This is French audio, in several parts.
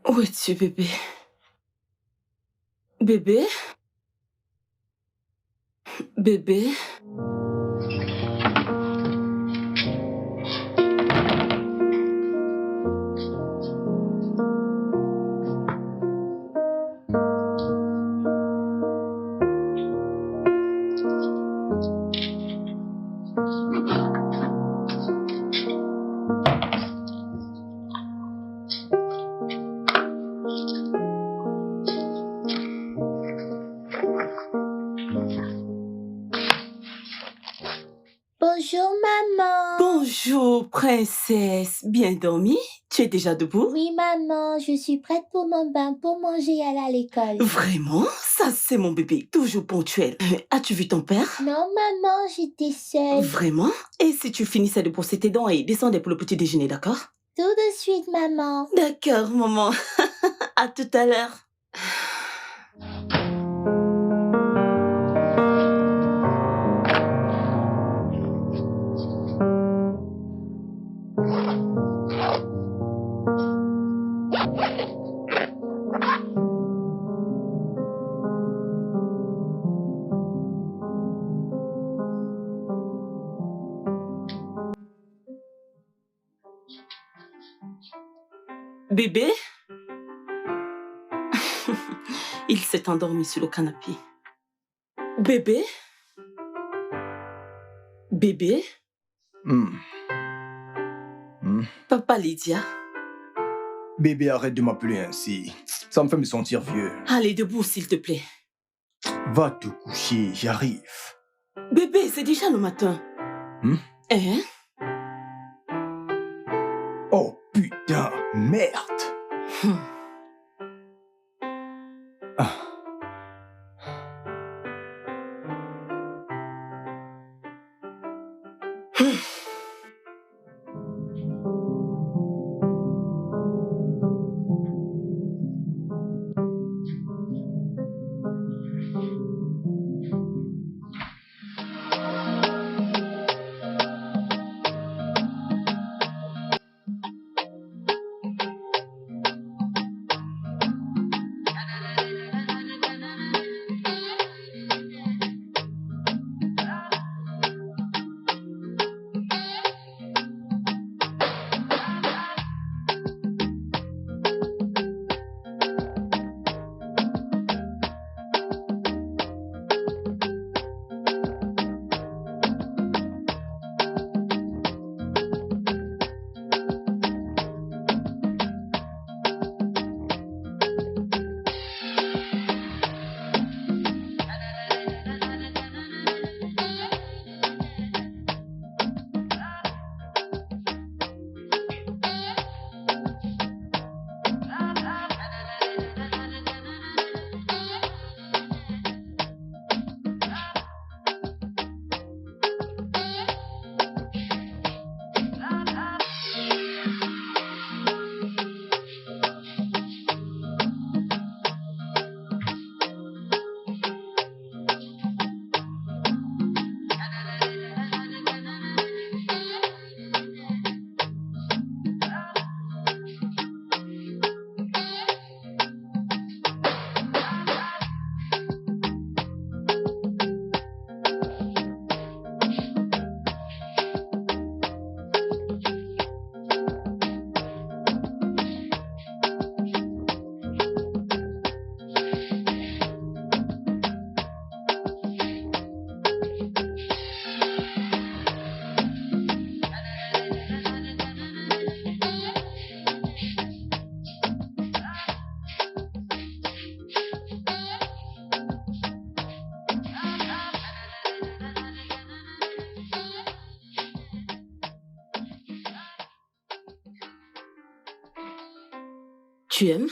Où es-tu, bébé? Bébé? Bébé? Bonjour, maman. Bonjour, princesse. Bien dormi? Tu es déjà debout? Oui, maman, je suis prête pour mon bain, pour manger et aller à l'école. Vraiment? Ça, c'est mon bébé, toujours ponctuel. As-tu vu ton père? Non, maman, j'étais seule. Vraiment? Et si tu finissais de brosser tes dents et descendais pour le petit déjeuner, d'accord? Tout de suite, maman. D'accord, maman. À tout à l'heure. Bébé? Il s'est endormi sur le canapé. Bébé? Bébé? Papa Lydia? Bébé, arrête de m'appeler ainsi. Ça me fait me sentir vieux. Allez, debout, s'il te plaît. Va te coucher, j'arrive. Bébé, c'est déjà le matin. Hein? Oh putain, merde. Ah. Tu aimes?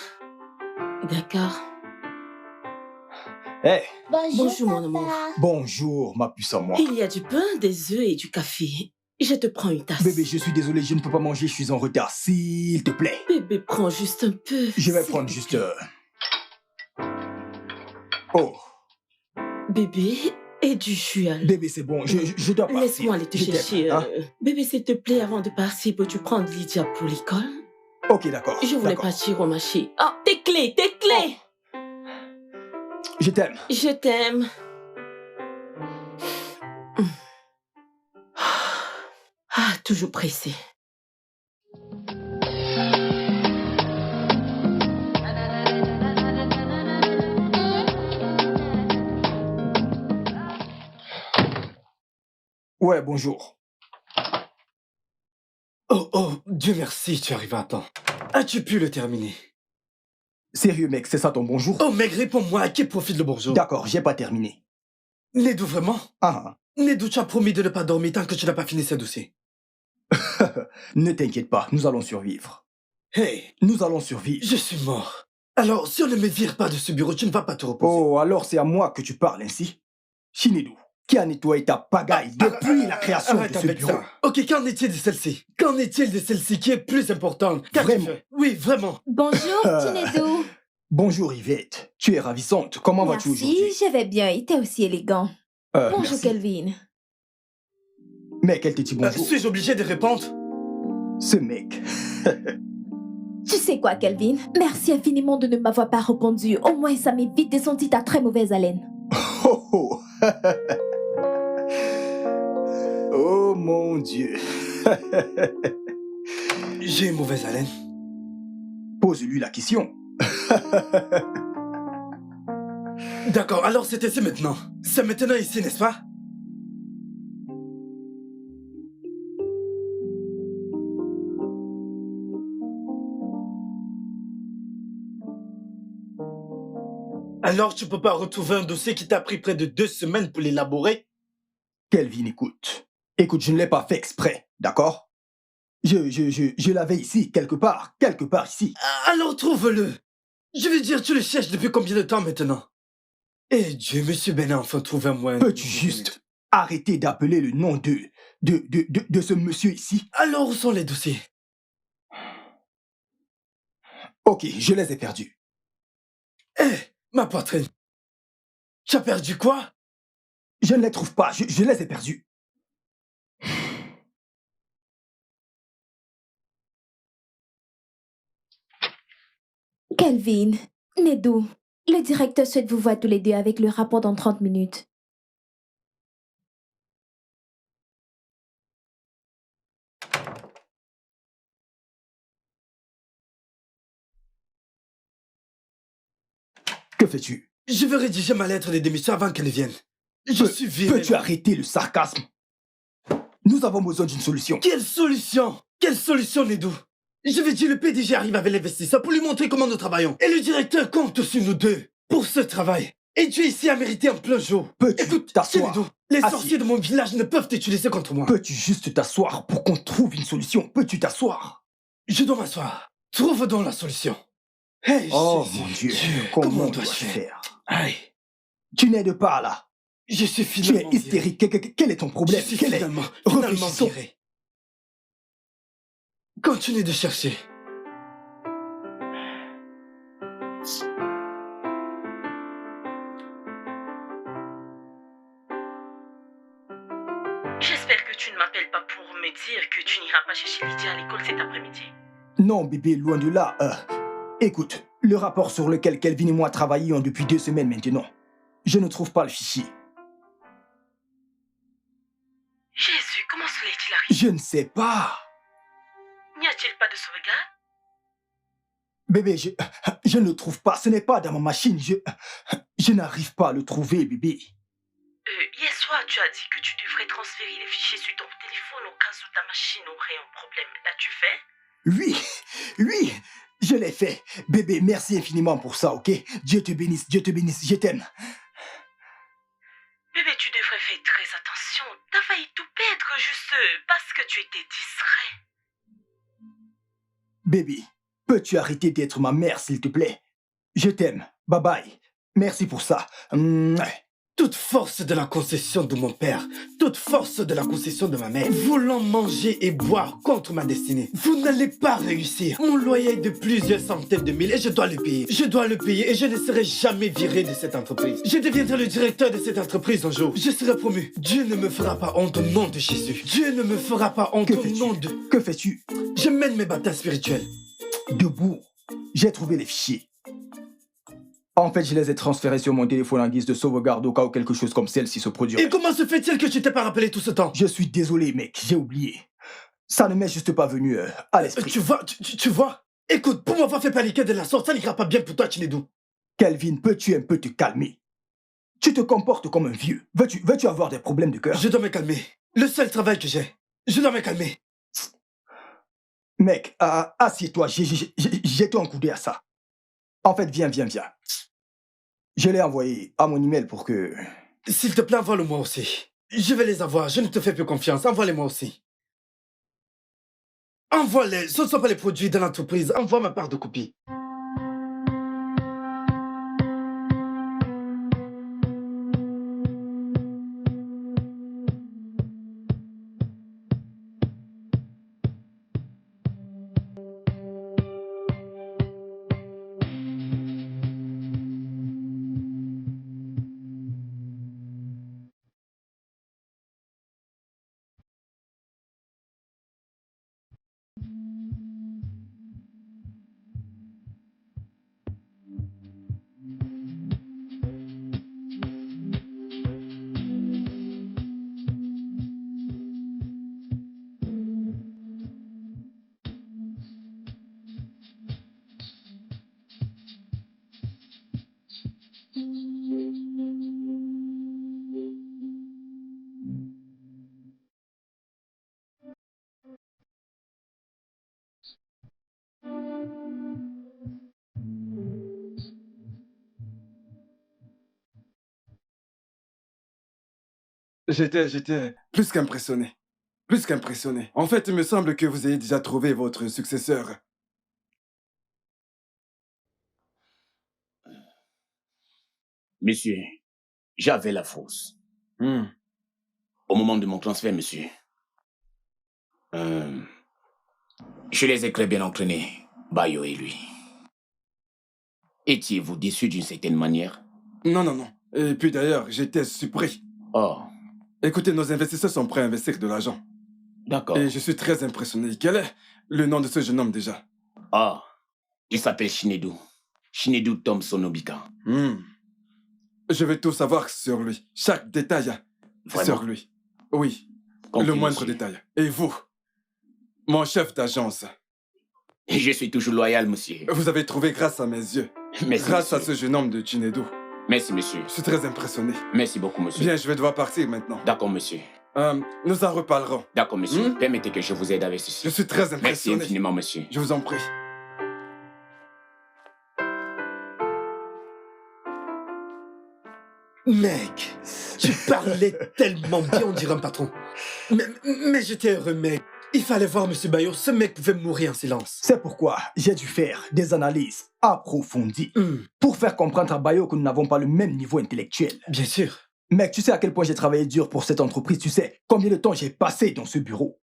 D'accord. Hey, Bonjour, mon amour. papa. bonjour, ma puce à moi. Il y a du pain, des œufs et du café. Je te prends une tasse. Bébé, je suis désolé, je ne peux pas manger, je suis en retard. S'il te plaît. Bébé, prends juste un peu. Je vais s'il prendre te juste... plaît. Oh, Bébé, et du jus alors. bébé, c'est bon, je dois partir. Laisse-moi aller te Je t'aime, chercher. hein. Bébé, s'il te plaît, avant de partir, peux-tu prendre Lydia pour l'école? Ok, d'accord. Je voulais d'accord. partir au marché. Ah, tes clés, tes clés! Je t'aime. Je t'aime. Ah, toujours pressé. Ouais, bonjour. Oh, Dieu merci, tu arrives à temps. As-tu pu le terminer? Sérieux, mec, c'est ça ton bonjour? Oh, mec, réponds-moi, à qui profite le bonjour? D'accord, j'ai pas terminé. Nedou, vraiment? Ah, Nedou, tu as promis de ne pas dormir tant que tu n'as pas fini ce dossier. ne t'inquiète pas, nous allons survivre. Hey, Nous allons survivre. je suis mort. Alors, si on ne me vire pas de ce bureau, tu ne vas pas te reposer. Oh, alors c'est à moi que tu parles ainsi? Shinedou, qui a nettoyé ta pagaille depuis la création Arrête de ce avec bureau? ça. Ok, qu'en est-il de celle-ci? Qu'en est-il de celle-ci qui est plus importante? Qu'as-tu Vraiment? fait? Oui, vraiment. Bonjour, Tinedou. Bonjour Yvette, tu es ravissante. Comment vas-tu Merci, aujourd'hui? je vais bien. Il était aussi élégant. Bonjour, Merci. Kelvin. Mec, elle te dit bonjour. Suis-je obligé de répondre? Ce mec. Tu sais quoi, Kelvin? Merci infiniment de ne m'avoir pas répondu. Au moins, ça m'évite de sentir ta très mauvaise haleine. Oh, oh. Oh mon Dieu. J'ai une mauvaise haleine. Pose-lui la question. D'accord, alors c'est ici maintenant. C'est maintenant ici, n'est-ce pas? Alors tu peux pas retrouver un dossier qui t'a pris près de 2 semaines pour l'élaborer? Kelvin, écoute. Écoute, je ne l'ai pas fait exprès, d'accord? Je l'avais ici, quelque part ici. Alors trouve-le. Je veux dire, tu le cherches depuis combien de temps maintenant? Eh Dieu, monsieur Ben a enfin trouvé un moyen. Peux-tu juste arrêter d'appeler le nom de ce monsieur ici? Alors où sont les dossiers? Ok, je les ai perdus. Eh, ma poitrine. Tu as perdu quoi? Je ne les trouve pas, je les ai perdus. Kelvin, Nedou, le directeur souhaite vous voir tous les deux avec le rapport dans 30 minutes. Que fais-tu? Je veux rédiger ma lettre de démission avant qu'elle vienne. Je suis viré. Peux-tu arrêter le sarcasme? Nous avons besoin d'une solution. Quelle solution? Quelle solution, Nedou? Je veux dire, le PDG arrive avec l'investisseur pour lui montrer comment nous travaillons. Et le directeur compte sur nous deux pour ce travail. Et tu es ici à mériter en plein jour. Peux-tu Écoute, t'asseoir? Nedou, les Assis. sorciers de mon village ne peuvent t'utiliser contre moi. Peux-tu juste t'asseoir pour qu'on trouve une solution? Peux-tu t'asseoir? Je dois m'asseoir. Trouve donc la solution. Hey, Oh Jésus, mon Dieu, comment comment dois-je dois-je faire? faire? Aïe, Tu n'aides pas là. je suis Tu es finalement viré. hystérique. Quel est ton Je problème? suis Quel est... finalement Réfléchissons. viré. Continue de chercher. J'espère que tu ne m'appelles pas pour me dire que tu n'iras pas chercher Lydia à l'école cet après-midi. Non, bébé, loin de là. Écoute, le rapport sur lequel Kelvin et moi travaillions depuis 2 semaines maintenant, je ne trouve pas le fichier. Jésus, comment cela est-il arrivé? Je ne sais pas. N'y a-t-il pas de sauvegarde? Bébé, je ne le trouve pas. Ce n'est pas dans ma machine. Je n'arrive pas à le trouver, bébé. Hier soir, tu as dit que tu devrais transférer les fichiers sur ton téléphone au cas où ta machine aurait un problème. L'as-tu fait? Oui, je l'ai fait. Bébé, merci infiniment pour ça, ok? Dieu te bénisse, je t'aime. Bébé, tu devrais faire très attention. T'as failli tout perdre juste parce que tu étais distrait. Bébé, peux-tu arrêter d'être ma mère, s'il te plaît? Je t'aime. Bye bye. Merci pour ça. Toute force de la concession de mon père, toute force de la concession de ma mère, voulant manger et boire contre ma destinée, vous n'allez pas réussir. Mon loyer est de plusieurs centaines de mille et je dois le payer. Je dois le payer et je ne serai jamais viré de cette entreprise. Je deviendrai le directeur de cette entreprise un jour. Je serai promu. Dieu ne me fera pas honte au nom de Jésus. Dieu ne me fera pas honte au nom de... Que fais-tu? Je mène mes batailles spirituelles. Debout. J'ai trouvé les fichiers. En fait, je les ai transférés sur mon téléphone en guise de sauvegarde au cas où quelque chose comme celle-ci se produirait. Et comment se fait-il que tu t'es pas rappelé tout ce temps? Je suis désolé, mec, j'ai oublié. Ça ne m'est juste pas venu à l'esprit. Tu vois? Écoute, pour m'avoir fait paniquer de la sorte, ça n'ira pas bien pour toi, Chinedou. Kelvin, peux-tu un peu te calmer? Tu te comportes comme un vieux. Veux-tu avoir des problèmes de cœur? Je dois me calmer. Le seul travail que j'ai. Je dois me calmer. Mec, assieds-toi, j'ai tout encodé à ça. En fait, viens. Je l'ai envoyé à mon email pour que... S'il te plaît, envoie-le-moi aussi. Je vais les avoir, je ne te fais plus confiance. Envoie-les-moi aussi. Envoie-les, ce ne sont pas les produits de l'entreprise. Envoie ma part de copie. J'étais plus qu'impressionné. Plus qu'impressionné. En fait, il me semble que vous ayez déjà trouvé votre successeur. Monsieur, j'avais la fausse. Au moment de mon transfert, monsieur. Je les ai très bien entraînés, Bayo et lui. Étiez-vous déçu d'une certaine manière? Non. Et puis d'ailleurs, j'étais surpris. Oh. Écoutez, nos investisseurs sont prêts à investir de l'argent. D'accord. Et je suis très impressionné. Quel est le nom de ce jeune homme déjà? Ah, il s'appelle Shinedu. Shinedu Thompson Obika. Je veux tout savoir sur lui. Chaque détail Vraiment? sur lui. Oui, Compris, le moindre monsieur. détail. Et vous, mon chef d'agence, Je suis toujours loyal, monsieur. vous avez trouvé grâce à mes yeux. Merci, Grâce à monsieur. ce jeune homme de Chinedu. Merci, monsieur. Je suis très impressionné. Merci beaucoup, monsieur. Bien, je vais devoir partir maintenant. D'accord, monsieur. Nous en reparlerons. D'accord, monsieur. Permettez que je vous aide avec ceci. Je suis très Merci impressionné. infiniment, monsieur. Je vous en prie. Mec, tu parlais tellement bien, on dirait un patron. Mais j'étais heureux, mec. Il fallait voir M. Bayo, ce mec pouvait mourir en silence. C'est pourquoi j'ai dû faire des analyses approfondies pour faire comprendre à Bayo que nous n'avons pas le même niveau intellectuel. Bien sûr. Mec, tu sais à quel point j'ai travaillé dur pour cette entreprise, tu sais combien de temps j'ai passé dans ce bureau.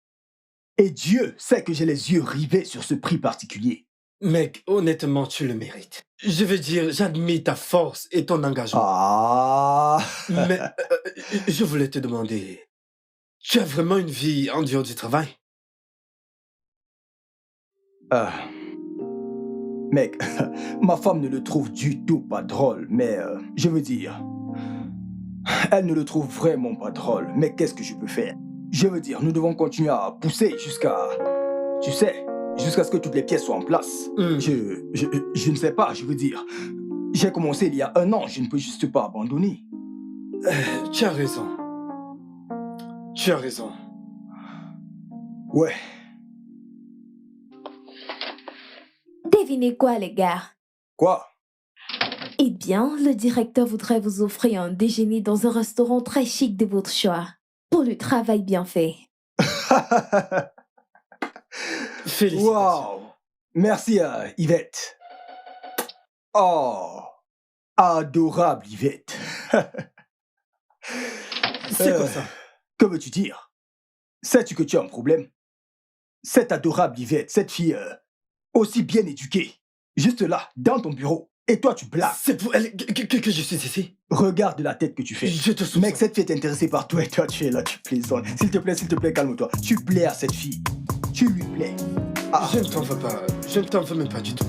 Et Dieu sait que j'ai les yeux rivés sur ce prix particulier. Mec, honnêtement, tu le mérites. Je veux dire, j'admire ta force et ton engagement. Ah. Mais je voulais te demander, tu as vraiment une vie en dehors du travail? Mec, ma femme ne le trouve du tout pas drôle, mais je veux dire, elle ne le trouve vraiment pas drôle, mais qu'est-ce que je peux faire? Je veux dire, nous devons continuer à pousser jusqu'à, tu sais, jusqu'à ce que toutes les pièces soient en place. Je ne sais pas, je veux dire, j'ai commencé il y a 1 an, je ne peux juste pas abandonner. Tu as raison. Tu as raison. Ouais. Devinez quoi, les gars? Quoi? Eh bien, le directeur voudrait vous offrir un déjeuner dans un restaurant très chic de votre choix, pour le travail bien fait. Félicitations. Waouh! Merci à Yvette. Oh, adorable Yvette. C'est quoi ça? Que veux-tu dire? Sais-tu que tu as un problème? Cette adorable Yvette, cette fille aussi bien éduquée, juste là, dans ton bureau, et toi tu blagues. C'est pour elle que je suis ici. Regarde la tête que tu fais. Je te soupçonne. Mec, cette fille est intéressée par toi et toi tu es là, tu plaisantes. S'il te plaît, calme-toi. Tu plais à cette fille. Tu lui plais. Ah. Je ne t'en veux pas. Je ne t'en veux même pas du tout.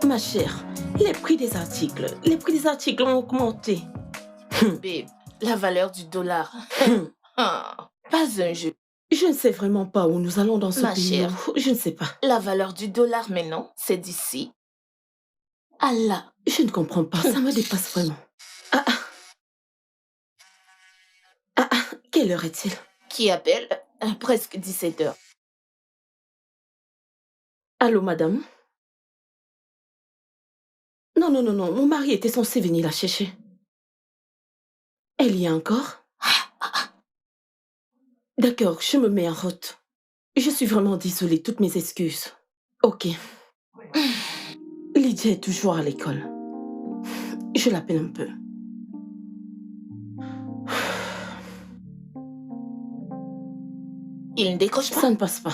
Ma chère, les prix des articles ont augmenté. Babe, la valeur du dollar. Pas un jeu. Je ne sais vraiment pas où nous allons dans ce Ma pays. chère. Je ne sais pas. La valeur du dollar, mais non, c'est d'ici. Allah, je ne comprends pas. Ça me dépasse vraiment. Quelle heure est-il? Qui appelle? Presque 17h. Allô, madame? Non, mon mari était censé venir la chercher. Elle y est encore? D'accord, je me mets en route. Je suis vraiment désolée, toutes mes excuses. Ok. Lydia est toujours à l'école. Je l'appelle un peu. Il ne décroche pas. Ça ne passe pas.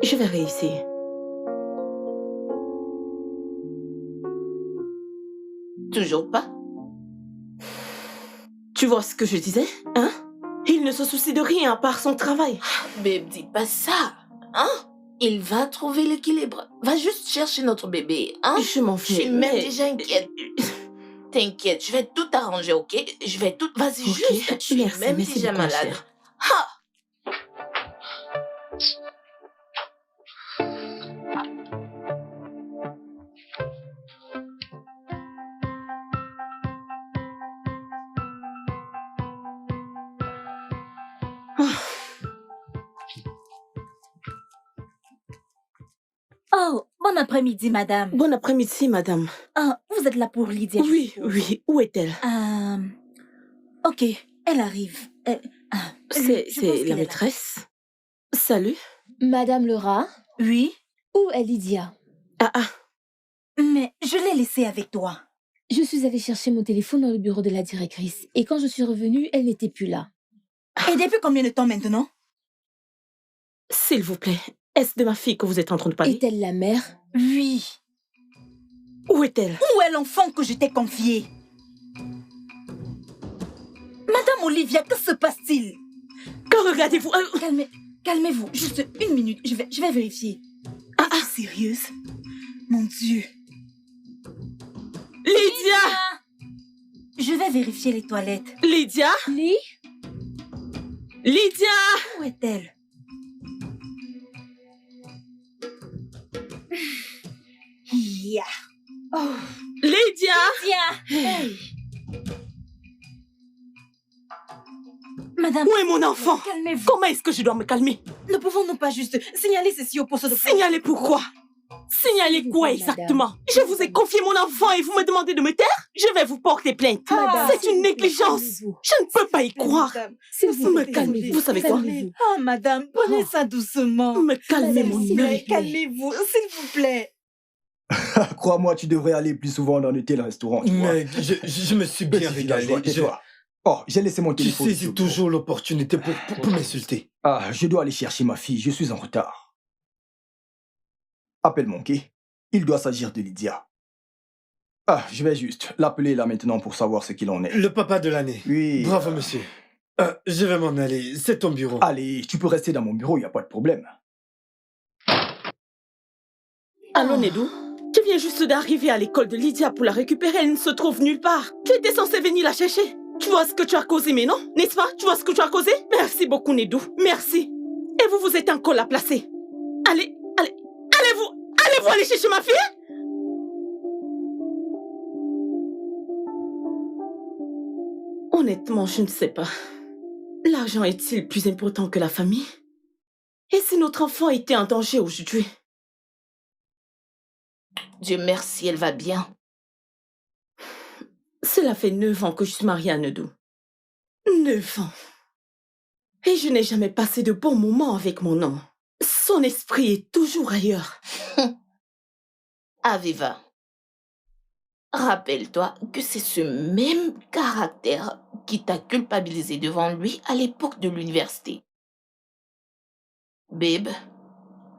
Je vais réessayer. Toujours pas. Tu vois ce que je disais, hein? Il ne se soucie de rien à part son travail. Babe, dis pas ça, hein? Il va trouver l'équilibre. Va juste chercher notre bébé, hein? Je m'en Je fais. suis même déjà inquiète. T'inquiète, je vais tout arranger, ok? Je vais tout... Vas-y, Ok, juste, je suis merci, même merci déjà beaucoup, ma malade. chère. Ha! Oh, bon après-midi, madame. Bon après-midi, madame. Ah, vous êtes là pour Lydia, je Oui, suppose. oui. Où est-elle? Ok, elle arrive. Je pense C'est qu'elle est la là. maîtresse. Salut. Madame Laura, Oui, où est Lydia? mais je l'ai laissée avec toi. Je suis allée chercher mon téléphone dans le bureau de la directrice et quand je suis revenue, elle n'était plus là. Et depuis combien de temps maintenant? S'il vous plaît, est-ce de ma fille que vous êtes en train de parler? Est-elle la mère? Oui. Où est-elle? Où est l'enfant que je t'ai confié? Madame Olivia, que se passe-t-il? Que regardez-vous? Calmez-vous, juste une minute, je vais vérifier. Es-tu sérieuse? Mon Dieu. Lydia! Je vais vérifier les toilettes. Lydia? Lydia! Où est-elle? Yeah. Oh, Lydia! Hey. Madame, Où est mon enfant? calmez-vous. Comment est-ce que je dois me calmer? Ne pouvons-nous pas juste signaler ceci au poste de police? Signaler pourquoi? Signaler quoi Madame. exactement? Je vous ai confié mon enfant et vous me demandez de me taire? Je vais vous porter plainte. Madame, C'est une négligence. calmez-vous. Je ne peux pas y croire. Madame, S'il vous vous me plaît, calmez. Vous savez quoi? calmez-vous. Oh, madame, prenez ça doucement. Me calmer Madame, mon s'il vous œil. plaît. Calmez-vous, s'il vous plaît. Crois-moi, tu devrais aller plus souvent dans de tels restaurants, tu vois. Mec, je me suis bien Petit villageois, régalé. tais-toi. Oh, j'ai laissé mon Tu téléphone. saisis sur le toujours l'opportunité pour m'insulter. Ah, je dois aller chercher ma fille, je suis en retard. Appelle mon quai. Il doit s'agir de Lydia. Ah, je vais juste l'appeler là maintenant pour savoir ce qu'il en est. Le papa de l'année. Oui. Bravo, monsieur. Je vais m'en aller. C'est ton bureau. Allez, tu peux rester dans mon bureau, y a pas de problème. Allô, Nedou? Tu viens juste d'arriver à l'école de Lydia pour la récupérer. Elle ne se trouve nulle part. Tu étais censé venir la chercher. Tu vois ce que tu as causé, mais non? N'est-ce pas? Tu vois ce que tu as causé? Merci beaucoup, Nedou. Merci. Et vous, vous êtes encore là placé. Allez-vous aller chercher ma fille? Honnêtement, je ne sais pas. L'argent est-il plus important que la famille? Et si notre enfant était en danger aujourd'hui? Dieu merci, elle va bien. Cela fait 9 ans que je suis mariée à Nedou. 9 ans. Et je n'ai jamais passé de bons moments avec mon homme. Son esprit est toujours ailleurs. Aviva, rappelle-toi que c'est ce même caractère qui t'a culpabilisé devant lui à l'époque de l'université. Babe,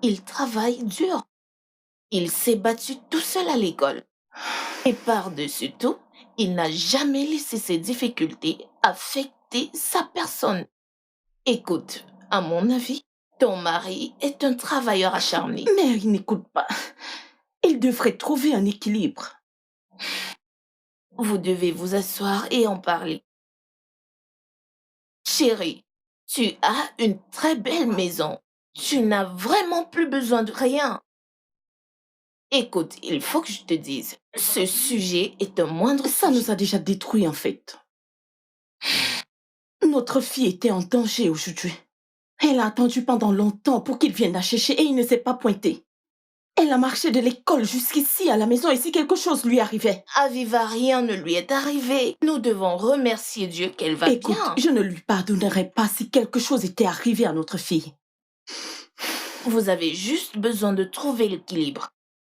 il travaille dur. Il s'est battu tout seul à l'école. Et par-dessus tout, il n'a jamais laissé ses difficultés affecter sa personne. Écoute, à mon avis, ton mari est un travailleur acharné. Mais il n'écoute pas. Il devrait trouver un équilibre. Vous devez vous asseoir et en parler. Chérie, tu as une très belle maison. Tu n'as vraiment plus besoin de rien. Écoute, il faut que je te dise, ce sujet est un moindre... Ça nous a déjà détruits en fait. Notre fille était en danger aujourd'hui. Elle a attendu pendant longtemps pour qu'il vienne la chercher et il ne s'est pas pointé. Elle a marché de l'école jusqu'ici à la maison et si quelque chose lui arrivait. Aviva, rien ne lui est arrivé. Nous devons remercier Dieu qu'elle va Écoute, bien. je ne lui pardonnerais pas si quelque chose était arrivé à notre fille. Vous avez juste besoin de trouver l'équilibre.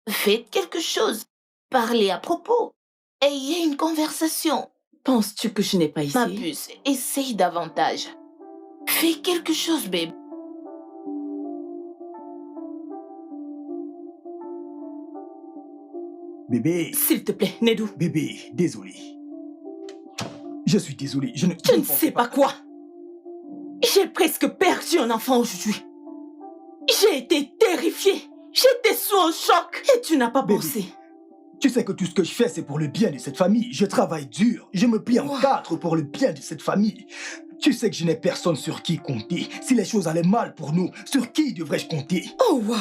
Faites quelque chose. Parlez à propos. Ayez une conversation. Penses-tu que je n'ai pas Ma essayé? puce, essaye davantage. Fais quelque chose, babe. Bébé, S'il te plaît, Nedou. bébé, désolé. Je suis désolé, je ne... Je ne sais pas quoi. J'ai presque perdu un enfant aujourd'hui. J'ai été terrifiée. J'étais sous un choc. Et tu n'as pas Baby. pensé. Tu sais que tout ce que je fais, c'est pour le bien de cette famille. Je travaille dur. Je me plie en Wow. quatre pour le bien de cette famille. Tu sais que je n'ai personne sur qui compter. Si les choses allaient mal pour nous, sur qui devrais-je compter? Oh, waouh.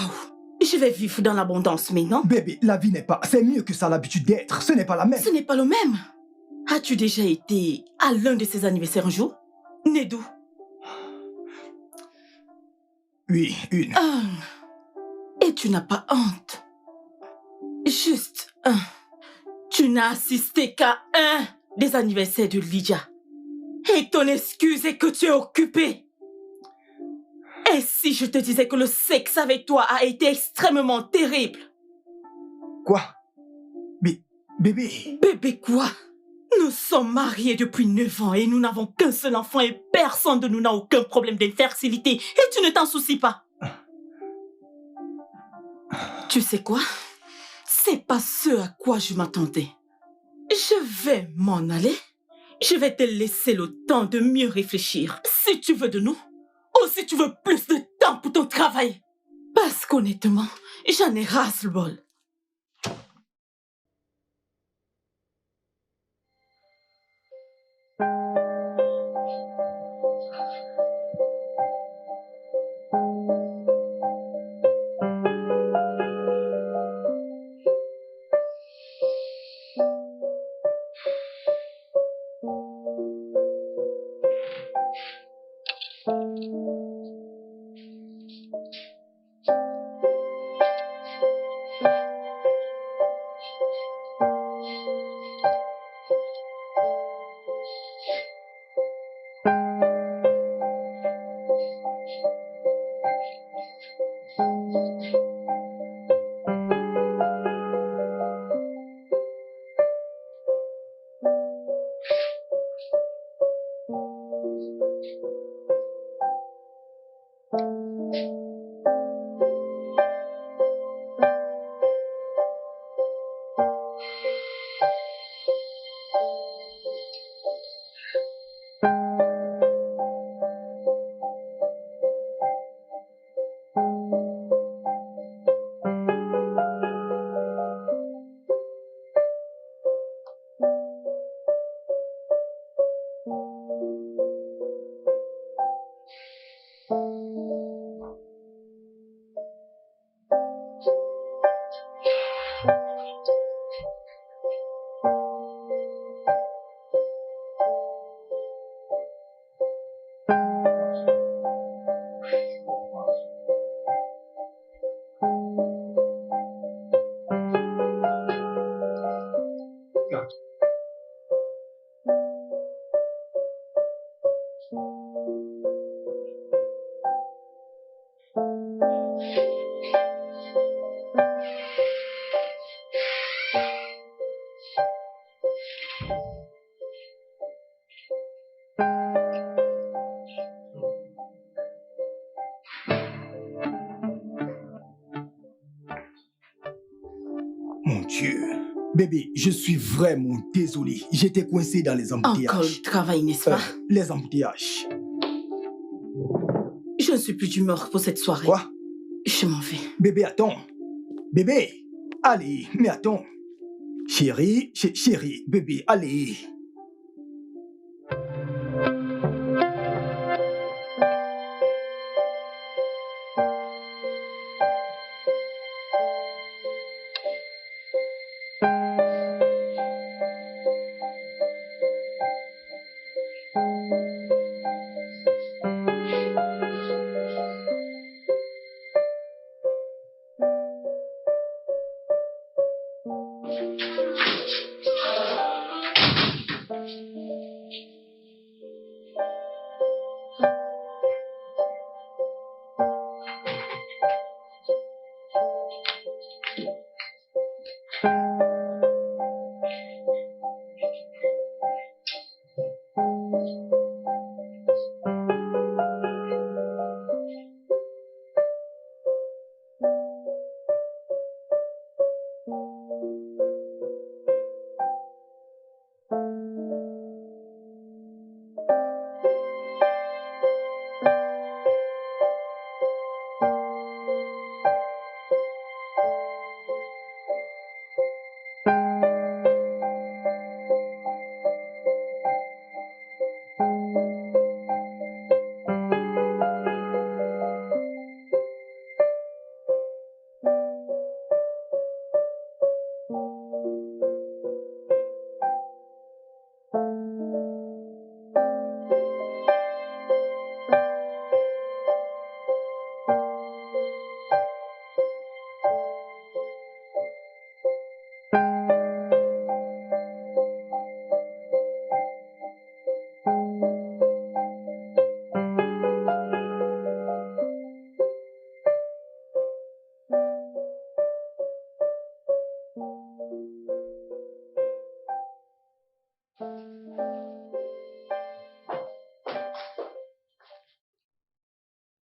Je vais vivre dans l'abondance maintenant. Bébé, la vie n'est pas... C'est mieux que ça a l'habitude d'être. Ce n'est pas la même. Ce n'est pas le même. As-tu déjà été à l'un de ses anniversaires un jour? Nedou. Oui, une. Et tu n'as pas honte. Juste un. Tu n'as assisté qu'à un des anniversaires de Lydia. Et ton excuse est que tu es occupé. Et si je te disais que le sexe avec toi a été extrêmement terrible? Quoi? Bébé... Bébé quoi? Nous sommes mariés depuis 9 ans et nous n'avons qu'un seul enfant et personne de nous n'a aucun problème d'infertilité. Et tu ne t'en soucies pas. Tu sais quoi? C'est pas ce à quoi je m'attendais. Je vais m'en aller. Je vais te laisser le temps de mieux réfléchir. Si tu veux de nous, ou si tu veux plus de temps pour ton travail. Parce qu'honnêtement, j'en ai ras-le-bol. Bébé, je suis vraiment désolé. J'étais coincé dans les Encore embouteillages. le travail, n'est-ce pas? Les embouteillages. Je ne suis plus d'humeur pour cette soirée. Quoi? Je m'en vais. Bébé, attends. Bébé, allez, mais attends. Chérie, chérie, bébé, allez.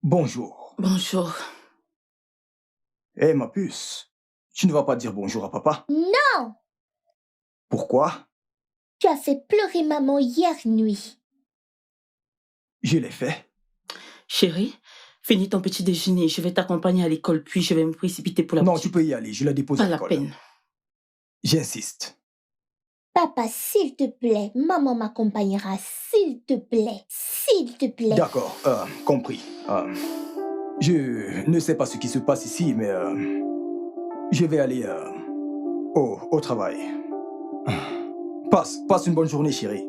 Bonjour. Bonjour. Hé, ma puce, tu ne vas pas dire bonjour à papa? Non, Pourquoi? tu as fait pleurer maman hier nuit. Je l'ai fait. Chérie, finis ton petit déjeuner. Je vais t'accompagner à l'école, puis je vais me précipiter pour la Non, boutique. tu peux y aller, je la dépose Pas à la l'école. peine. J'insiste. Papa, s'il te plaît, maman m'accompagnera, s'il te plaît, s'il te plaît. D'accord, compris. Je ne sais pas ce qui se passe ici, mais je vais aller au travail. Passe une bonne journée, chérie.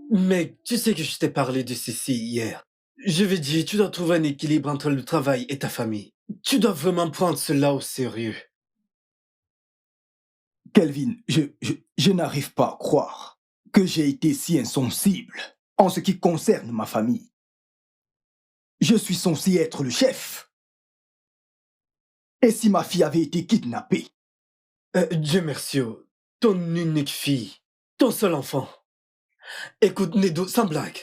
Mec, tu sais que je t'ai parlé de ceci hier. Je veux dire, tu dois trouver un équilibre entre le travail et ta famille. Tu dois vraiment prendre cela au sérieux. Kelvin, je n'arrive pas à croire que j'ai été si insensible en ce qui concerne ma famille. Je suis censé être le chef. Et si ma fille avait été kidnappée? Dieu merci, ton unique fille, ton seul enfant. Écoute, Nedo, sans blague.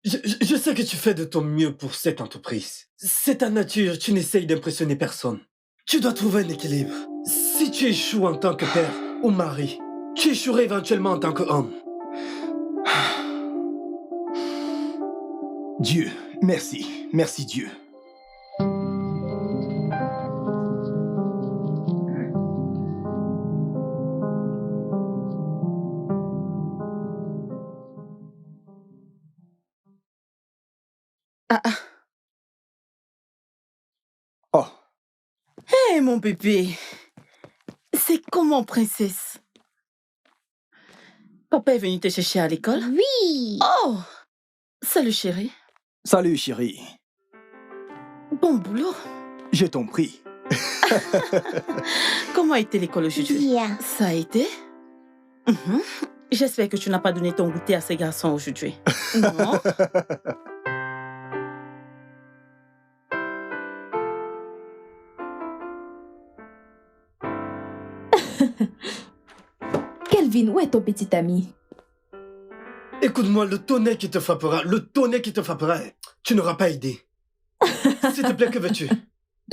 Je sais que tu fais de ton mieux pour cette entreprise. C'est ta nature, tu n'essayes d'impressionner personne. Tu dois trouver un équilibre. Si tu échoues en tant que père ou mari, tu échoueras éventuellement en tant qu'homme. Dieu, merci, merci Dieu. Ah, ah. Oh, Hé, mon bébé. C'est comment, princesse? Papa est venu te chercher à l'école? Oui. Oh! Salut, chérie. salut chérie. Bon boulot. Je t'en prie. Comment a été l'école aujourd'hui? Bien. Ça a été? Mhm. J'espère que tu n'as pas donné ton goûter à ces garçons aujourd'hui. Non? Kelvin, où est ton petit ami? Écoute-moi, le tonnerre qui te frappera, tu n'auras pas idée. S'il te plaît, que veux-tu?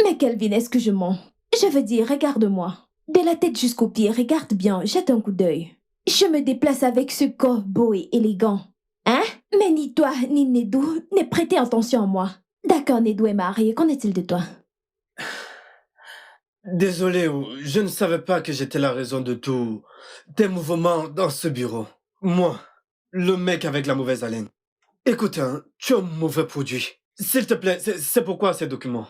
Mais Kelvin, est-ce que je mens? Je veux dire, regarde-moi. De la tête jusqu'aux pieds, regarde bien, jette un coup d'œil. Je me déplace avec ce corps beau et élégant. Hein? Mais ni toi, ni Nedou ne prêtez attention à moi. D'accord, Nedou est marié, qu'en est-il de toi? Désolé, je ne savais pas que j'étais la raison de tous tes mouvements dans ce bureau. Moi, le mec avec la mauvaise haleine. Écoute, hein, tu es un mauvais produit. S'il te plaît, c'est pourquoi ces documents?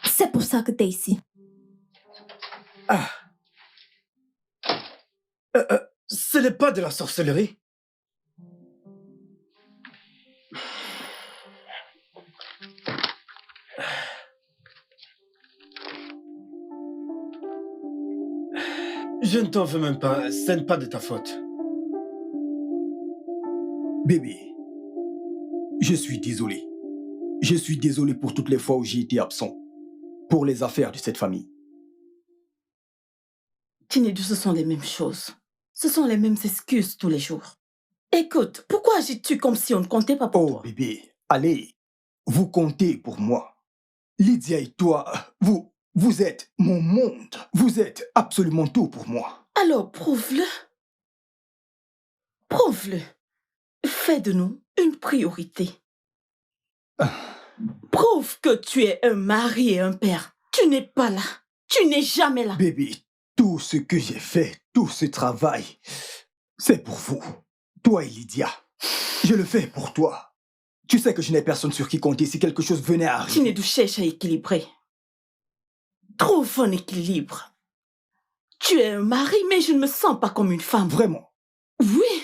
C'est pour ça que t'es ici. Ah. Ce n'est pas de la sorcellerie. Je ne t'en veux même pas, ce n'est pas de ta faute. Bébé, je suis désolé. Je suis désolé pour toutes les fois où j'ai été absent. Pour les affaires de cette famille. Chinedu, ce sont les mêmes choses. Ce sont les mêmes excuses tous les jours. Écoute, pourquoi agis-tu comme si on ne comptait pas pour Oh, toi? bébé, allez, vous comptez pour moi. Lydia et toi, vous êtes mon monde. Vous êtes absolument tout pour moi. Alors, prouve-le. Prouve-le. Fais de nous une priorité. Prouve que tu es un mari et un père. Tu n'es pas là. Tu n'es jamais là. Bébé, tout ce que j'ai fait, tout ce travail, c'est pour vous. Toi et Lydia. Je le fais pour toi. Tu sais que je n'ai personne sur qui compter si quelque chose venait à arriver. Chinedu cherche à équilibrer. Trouve un équilibre. Tu es un mari, mais je ne me sens pas comme une femme. Vraiment? Oui.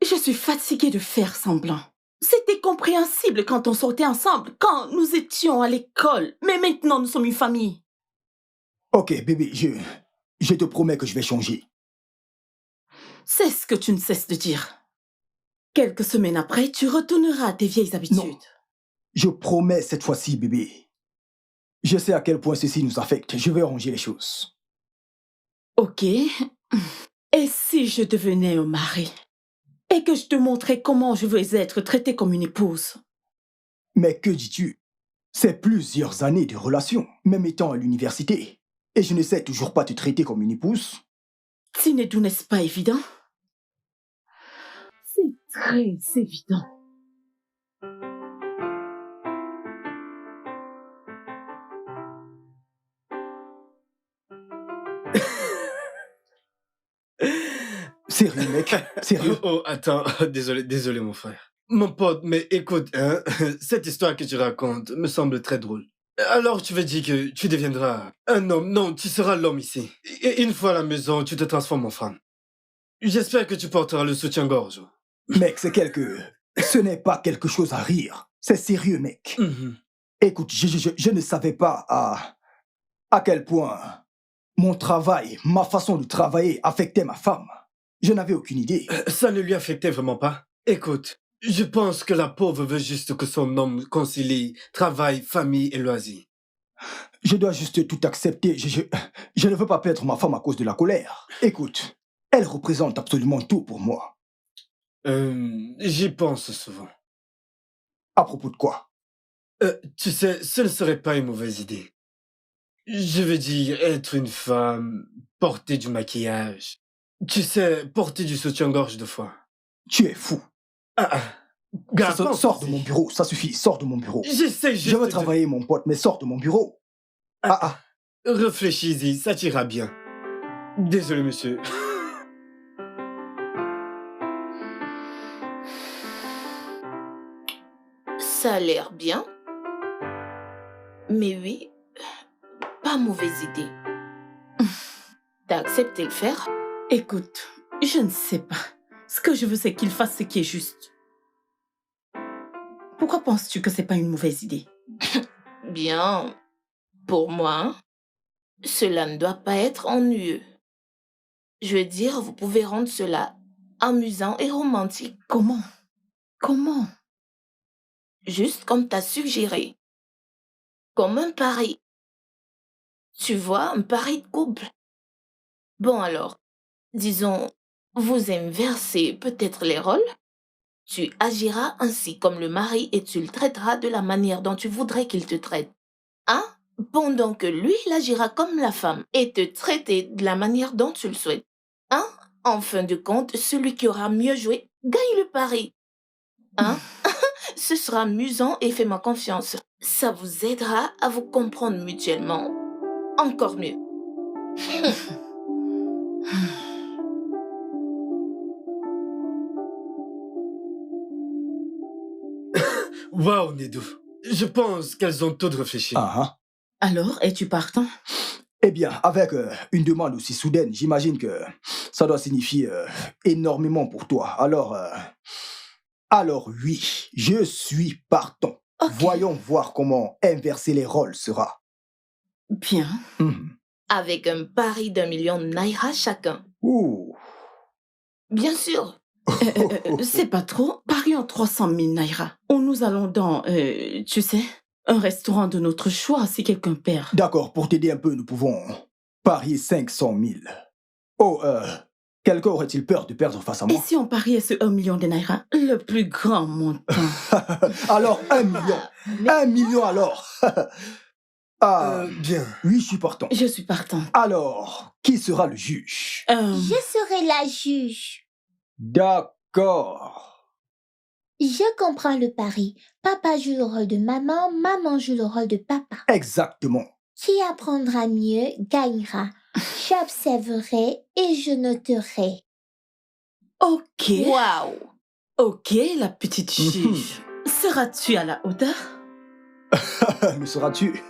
Je suis fatiguée de faire semblant. C'était compréhensible quand on sortait ensemble, quand nous étions à l'école. Mais maintenant, nous sommes une famille. Ok, bébé, je te promets que je vais changer. C'est ce que tu ne cesses de dire. Quelques semaines après, tu retourneras à tes vieilles habitudes. Non. Je promets cette fois-ci, bébé. Je sais à quel point ceci nous affecte. Je vais arranger les choses. Ok. Et si je devenais un mari? Et que je te montrais comment je veux être traitée comme une épouse? Mais que dis-tu? C'est plusieurs années de relation, même étant à l'université. Et je ne sais toujours pas te traiter comme une épouse. Tinedou, n'est-ce pas évident? C'est très évident. Sérieux, mec? Sérieux? Oh, attends, désolé mon frère. Mon pote, mais écoute, hein, cette histoire que tu racontes me semble très drôle. Alors tu veux dire que tu deviendras un homme? Non, tu seras l'homme ici. Et une fois à la maison, tu te transformes en femme. J'espère que tu porteras le soutien-gorge. Mec, ce n'est pas quelque chose à rire. C'est sérieux, mec. Écoute, je ne savais pas à quel point mon travail, ma façon de travailler affectait ma femme. Je n'avais aucune idée. Ça ne lui affectait vraiment pas. Écoute, je pense que la pauvre veut juste que son homme concilie travail, famille et loisirs. Je dois juste tout accepter. Je ne veux pas perdre ma femme à cause de la colère. Écoute, elle représente absolument tout pour moi. J'y pense souvent. À propos de quoi? Tu sais, ce ne serait pas une mauvaise idée. Je veux dire, être une femme, porter du maquillage. Tu sais, porter du soutien-gorge de fois. Tu es fou. Gars, sors de mon bureau, ça suffit, sors de mon bureau. J'essaie juste Je veux travailler, mon pote, mais sors de mon bureau. Réfléchis-y, ça t'ira bien. Désolé, monsieur. Ça a l'air bien. Mais oui, pas mauvaise idée. T'as accepté le faire? Écoute, je ne sais pas. Ce que je veux, c'est qu'il fasse ce qui est juste. Pourquoi penses-tu que c'est pas une mauvaise idée? Bien, pour moi, cela ne doit pas être ennuyeux. Je veux dire, vous pouvez rendre cela amusant et romantique. Comment? Comment? Juste comme t'as suggéré. comme un pari. Tu vois, un pari de couple. Bon alors, disons, vous inversez peut-être les rôles. Tu agiras ainsi comme le mari et tu le traiteras de la manière dont tu voudrais qu'il te traite. Hein? Pendant que lui, il agira comme la femme et te traiter de la manière dont tu le souhaites. Hein? En fin de compte, celui qui aura mieux joué gagne le pari. Hein? Ce sera amusant et fais-moi confiance. Ça vous aidera à vous comprendre mutuellement. Encore mieux. Waouh, Nedou. Je pense qu'elles ont toutes réfléchi. Alors, es-tu partant? Eh bien, avec une demande aussi soudaine, j'imagine que ça doit signifier énormément pour toi. Alors oui, je suis partant. Ok. Voyons voir comment inverser les rôles sera. Bien. Avec un pari d'1 million de naira chacun. Ouh. Bien sûr. C'est pas trop. Parions 300 000 naira. Ou nous allons dans, tu sais, un restaurant de notre choix si quelqu'un perd. D'accord, pour t'aider un peu, nous pouvons parier 500 000. Oh, quelqu'un aurait-il peur de perdre face à Et moi? si on pariait ce 1 million de naira, le plus grand montant? Alors, 1 million. 1 million alors. Bien. Oui, je suis partant. Je suis partant. Alors, qui sera le juge? Je serai la juge. D'accord. Je comprends le pari. Papa joue le rôle de maman, maman joue le rôle de papa. Exactement. Qui apprendra mieux gagnera. J'observerai et je noterai. Ok. Waouh. Ok, la petite juge. Seras-tu à la hauteur? Le seras-tu?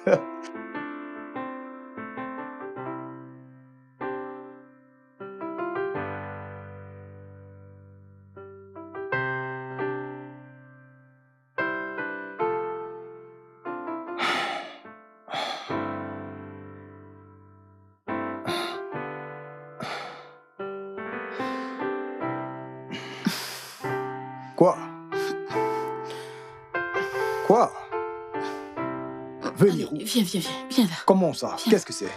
Quoi? Quoi? Venir où? Allez, viens là. Comment ça? Viens. Qu'est-ce que c'est?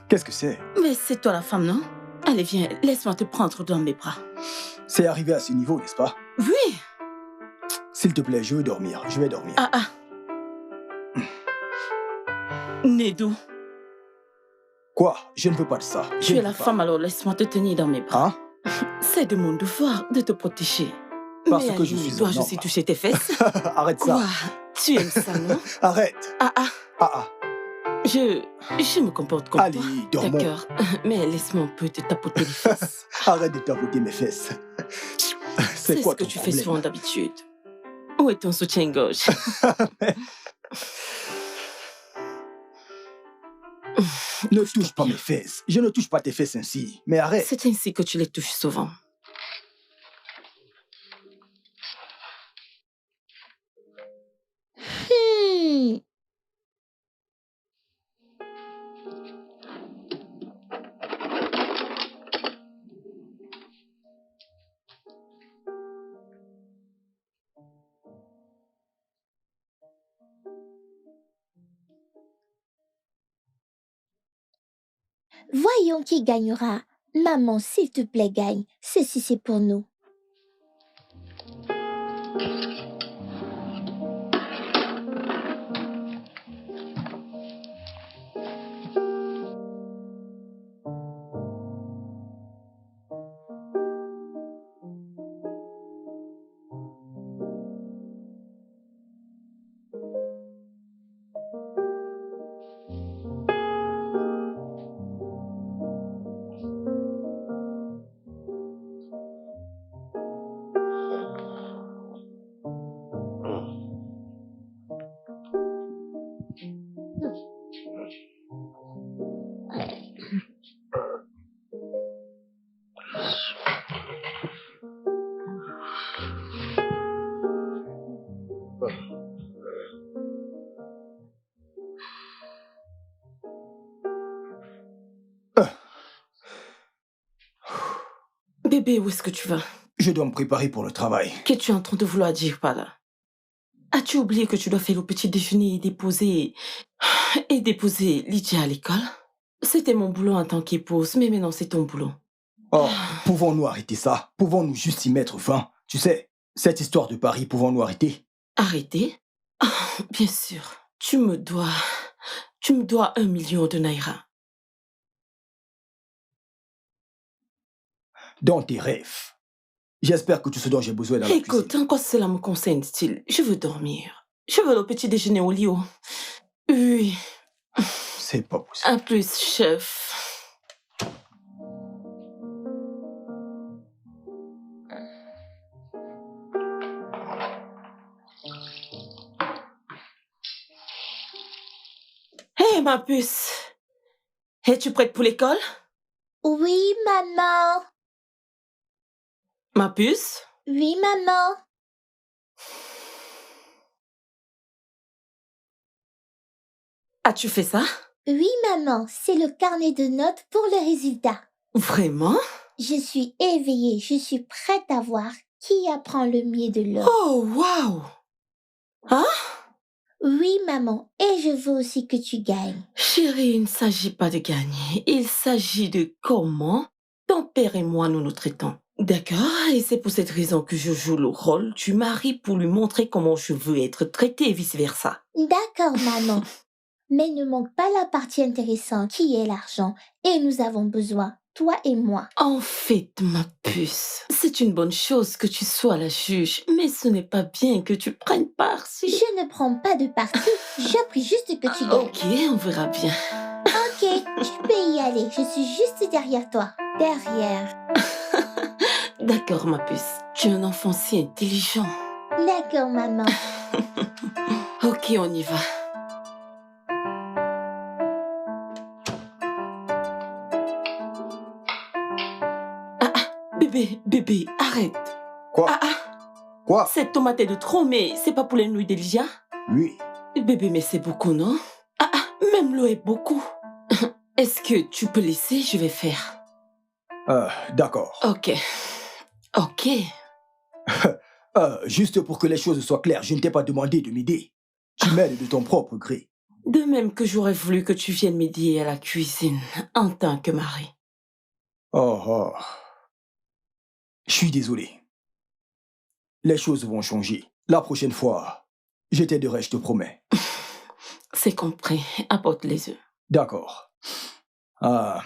Qu'est-ce que c'est? Mais c'est toi la femme, non? Allez, viens, laisse-moi te prendre dans mes bras. C'est arrivé à ce niveau, n'est-ce pas? Oui. S'il te plaît, je veux dormir. Je vais dormir. Nedou, Quoi? Je ne veux pas de ça. tu es la femme, alors laisse-moi te tenir dans mes bras. C'est de mon devoir de te protéger. Parce Mais que je allez, suis un dois-je homme. aussi toucher tes fesses? Arrête ça. Quoi? Tu aimes ça, non? Arrête. Je me comporte comme Allez, toi. dormons. D'accord, mais laisse-moi un peu te tapoter les fesses. Arrête de tapoter mes fesses. C'est quoi ce que ton tu fais problème? souvent d'habitude. Où est ton soutien-gorge? Ne touche pas mes fesses. Je ne touche pas tes fesses ainsi. Mais arrête. C'est ainsi que tu les touches souvent. Voyons qui gagnera. Maman, s'il te plaît, gagne. Ceci, c'est pour nous. Bébé, où est-ce que tu vas? Je dois me préparer pour le travail. Qu'es-tu en train de vouloir dire par là? As-tu oublié que tu dois faire le petit déjeuner et déposer Lydia à l'école? C'était mon boulot en tant qu'épouse, mais maintenant c'est ton boulot. Oh, pouvons-nous arrêter ça? Pouvons-nous juste y mettre fin? Tu sais, cette histoire de Paris, pouvons-nous arrêter? Arrêter? Bien sûr. Tu me dois 1 million de naira. Dans tes rêves. J'espère que tout ce dont j'ai besoin est dans la Écoute, cuisine. en quoi cela me concerne-t-il? Je veux dormir. Je veux le petit déjeuner au lit. Oui. C'est pas possible. À plus, chef. Hé, ma puce. Es-tu prête pour l'école? Oui, maman. Ma puce? Oui, maman. As-tu fait ça? Oui, maman. C'est le carnet de notes pour le résultat. Vraiment? Je suis éveillée. Je suis prête à voir qui apprend le mieux de l'autre. Oh, waouh! Hein? Oui, maman. Et je veux aussi que tu gagnes. Chérie, il ne s'agit pas de gagner. Il s'agit de comment ton père et moi nous nous traitons. D'accord? Et c'est pour cette raison que je joue le rôle du mari pour lui montrer comment je veux être traitée et vice-versa. D'accord, maman. Mais ne manque pas la partie intéressante qui est l'argent. Et nous avons besoin, toi et moi. En fait, ma puce, c'est une bonne chose que tu sois la juge, mais ce n'est pas bien que tu prennes parti. Je ne prends pas de parti. Je prie juste que tu gagnes. Ok, on verra bien. Ok, tu peux y aller. Je suis juste derrière toi. Derrière. D'accord, ma puce. Tu es un enfant si intelligent. D'accord, maman. Ok, on y va. Bébé, arrête. Quoi? Quoi? Cette tomate est de trop, mais c'est pas pour les nouilles d'Elijah? Oui. Bébé, mais c'est beaucoup, non? Même l'eau est beaucoup. Est-ce que tu peux laisser? Je vais faire. D'accord. Ok. Juste pour que les choses soient claires, je ne t'ai pas demandé de m'aider. Tu m'aides de ton propre gré. De même que j'aurais voulu que tu viennes m'aider à la cuisine en tant que mari. Oh. Je suis désolé. Les choses vont changer. La prochaine fois, je t'aiderai, je te promets. C'est compris. Apporte les œufs. D'accord. Alors,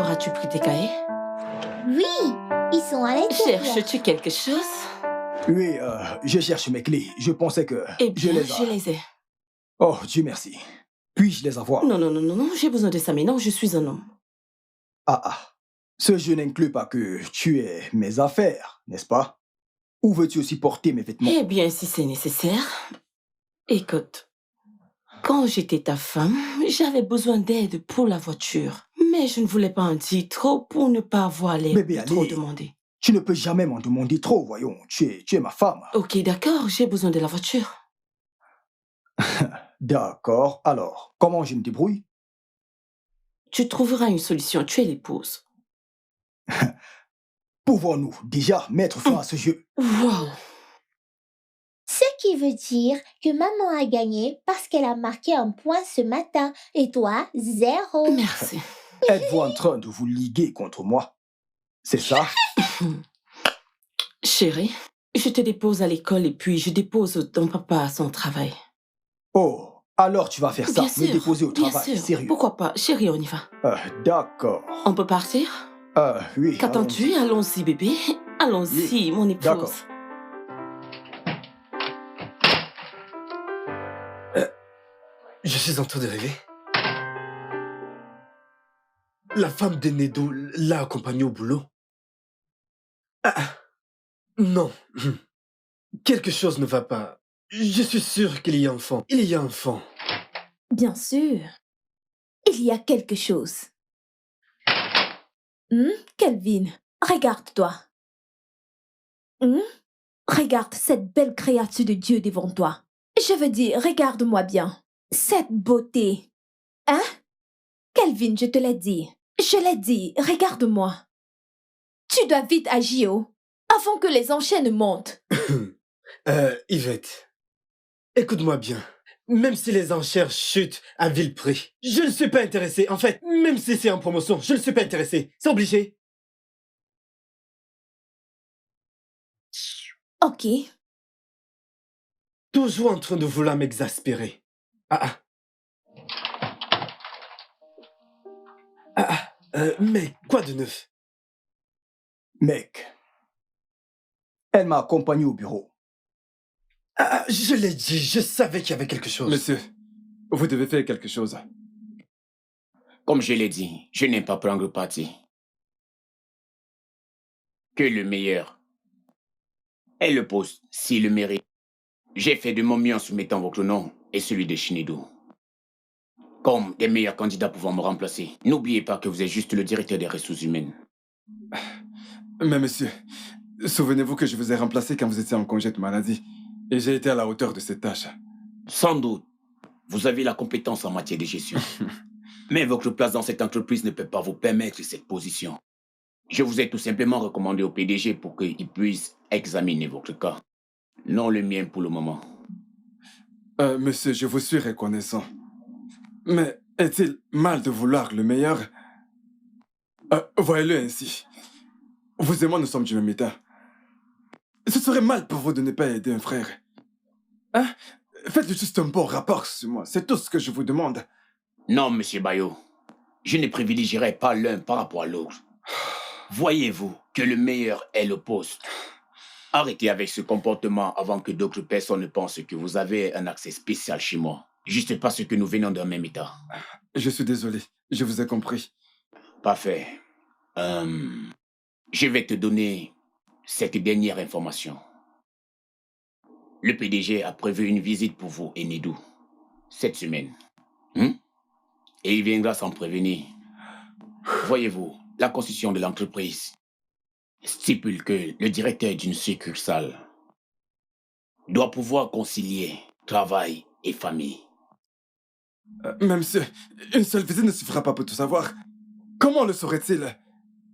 as-tu pris tes cahiers? Oui, ils sont à l'intérieur. Cherches-tu quelque chose? Oui, je cherche mes clés. Je pensais que Eh bien, je les ai. Oh, Dieu merci. Puis-je les avoir? Non, j'ai besoin de ça maintenant, je suis un homme. Ce jeu n'inclut pas que tu aies mes affaires, n'est-ce pas? Ou veux-tu aussi porter mes vêtements? Eh bien, si c'est nécessaire. Écoute, quand j'étais ta femme, j'avais besoin d'aide pour la voiture. Mais je ne voulais pas en dire trop pour ne pas avoir l'air Bébé, de trop allez. demander. Tu ne peux jamais m'en demander trop, voyons. Tu es ma femme. Ok, d'accord, j'ai besoin de la voiture. D'accord. Alors, comment je me débrouille? Tu trouveras une solution, tu es l'épouse. Pouvons-nous déjà mettre fin à ce jeu? Waouh! Ce qui veut dire que maman a gagné parce qu'elle a marqué un point ce matin et toi, 0. Merci. Êtes-vous en train de vous liguer contre moi? C'est ça? Chérie, je te dépose à l'école et puis je dépose ton papa à son travail. Oh, alors tu vas faire ça, Bien me sûr, déposer au bien travail, sûr. sérieux. Pourquoi pas? Chérie, on y va. D'accord. On peut partir? Oui. Qu'attends-tu? Allons-y, bébé. Allons-y, mon épouse. D'accord. Je suis en train de rêver. La femme de Nedo l'a accompagné au boulot. Non. Quelque chose ne va pas. Je suis sûr qu'il y a un fond. Il y a un fond. Bien sûr. Il y a quelque chose. Kelvin, regarde-toi. Regarde cette belle créature de Dieu devant toi. Je veux dire, regarde-moi bien. Cette beauté. Hein? Kelvin, je te l'ai dit. Je l'ai dit, regarde-moi. Tu dois vite agir, avant que les enchaînes montent. Yvette, écoute-moi bien. Même si les enchères chutent à vil prix, je ne suis pas intéressé. En fait, même si c'est en promotion, je ne suis pas intéressé. C'est obligé. Ok. Toujours en train de vouloir m'exaspérer. Mais quoi de neuf? Mec, elle m'a accompagné au bureau. Je l'ai dit, je savais qu'il y avait quelque chose. Monsieur, vous devez faire quelque chose. Comme je l'ai dit, je n'aime pas prendre parti. Que le meilleur est le poste, s'il le mérite. J'ai fait de mon mieux en soumettant votre nom et celui de Shinedu. Comme des meilleurs candidats pouvant me remplacer. N'oubliez pas que vous êtes juste le directeur des ressources humaines. Mais monsieur, souvenez-vous que je vous ai remplacé quand vous étiez en congé de maladie. Et j'ai été à la hauteur de cette tâche. Sans doute, vous avez la compétence en matière de gestion. Mais votre place dans cette entreprise ne peut pas vous permettre cette position. Je vous ai tout simplement recommandé au PDG pour qu'il puisse examiner votre cas. Non le mien pour le moment. Monsieur, je vous suis reconnaissant. Mais est-il mal de vouloir le meilleur? Voyez-le ainsi. Vous et moi, nous sommes du même état. Ce serait mal pour vous de ne pas aider un frère. Hein? Faites juste un bon rapport sur moi. C'est tout ce que je vous demande. Non, monsieur Bayo. Je ne privilégierai pas l'un par rapport à l'autre. Voyez-vous que le meilleur est le poste. Arrêtez avec ce comportement avant que d'autres personnes ne pensent que vous avez un accès spécial chez moi. Juste parce que nous venons d'un même état. Je suis désolé. Je vous ai compris. Parfait. Je vais te donner cette dernière information. Le PDG a prévu une visite pour vous et Nidou cette semaine. Et il viendra sans prévenir. Voyez-vous, la constitution de l'entreprise stipule que le directeur d'une succursale doit pouvoir concilier travail et famille. Mais monsieur, une seule visite ne suffira pas pour tout savoir. Comment le saurait-il?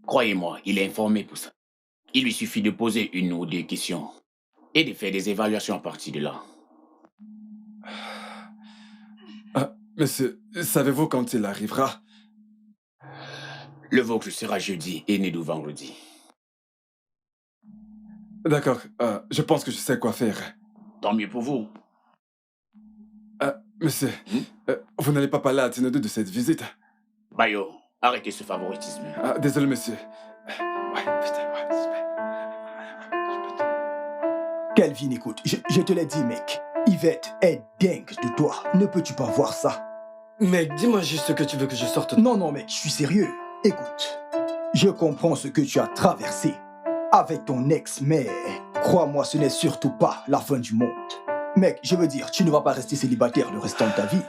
Croyez-moi, il est informé pour ça. Il lui suffit de poser une ou deux questions et de faire des évaluations à partir de là. Monsieur, savez-vous quand il arrivera? Le vôtre sera jeudi et Nidou vendredi. D'accord, je pense que je sais quoi faire. Tant mieux pour vous. Monsieur, vous n'allez pas parler à Tinedu de cette visite? Bayo, arrêtez ce favoritisme. Désolé, monsieur. Kelvin, écoute, je te l'ai dit, mec. Yvette est dingue de toi. Ne peux-tu pas voir ça? Mec, dis-moi juste ce que tu veux que je sorte. Non, mec, je suis sérieux. Écoute, je comprends ce que tu as traversé avec ton ex, mais crois-moi, ce n'est surtout pas la fin du monde. Mec, je veux dire, tu ne vas pas rester célibataire le restant de ta vie.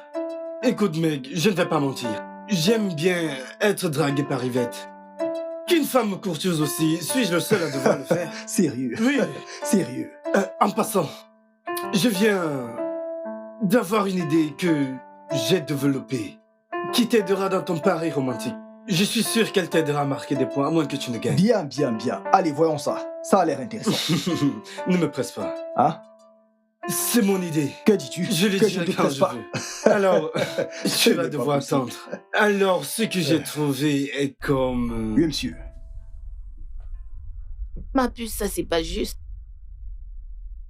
Écoute, mec, je ne vais pas mentir. J'aime bien être dragué par Yvette. Qu'une femme courtieuse aussi, suis-je le seul à devoir le faire? Sérieux? Oui. Sérieux? En passant, je viens d'avoir une idée que j'ai développée qui t'aidera dans ton pari romantique. Je suis sûr qu'elle t'aidera à marquer des points, à moins que tu ne gagnes. Bien. Allez, voyons ça. Ça a l'air intéressant. Ne me presse pas. Hein? C'est mon idée. Que dis-tu? Je le dirai quand je veux. Alors, tu vas devoir attendre. Alors, ce que j'ai trouvé est comme... Oui, monsieur. Ma puce, ça c'est pas juste.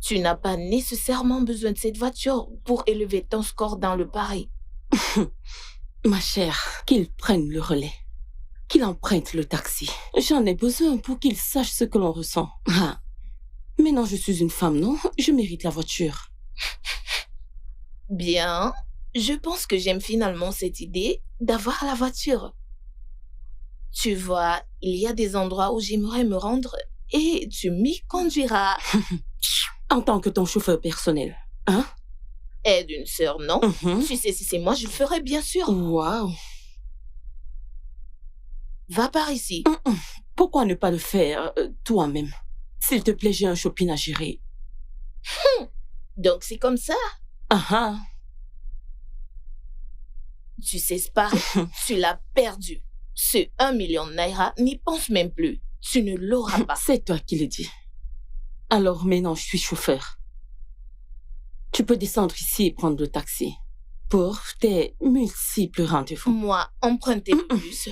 Tu n'as pas nécessairement besoin de cette voiture pour élever ton score dans le pari. Ma chère, qu'il prenne le relais. Qu'il emprunte le taxi. J'en ai besoin pour qu'il sache ce que l'on ressent. Maintenant, je suis une femme, non? Je mérite la voiture. Bien. Je pense que j'aime finalement cette idée d'avoir la voiture. Tu vois, il y a des endroits où j'aimerais me rendre et tu m'y conduiras. En tant que ton chauffeur personnel, hein? Aide une sœur, non? Tu sais, si c'est moi, je le ferais bien sûr. Waouh! Va par ici. Pourquoi ne pas le faire toi-même? S'il te plaît, j'ai un shopping à gérer. Donc c'est comme ça? Tu sais, Spar, tu l'as perdu. Ce 1 million de naira, n'y pense même plus. Tu ne l'auras pas. C'est toi qui le dis. Alors maintenant, je suis chauffeur. Tu peux descendre ici et prendre le taxi pour tes multiples rendez-vous. Moi, emprunter le bus.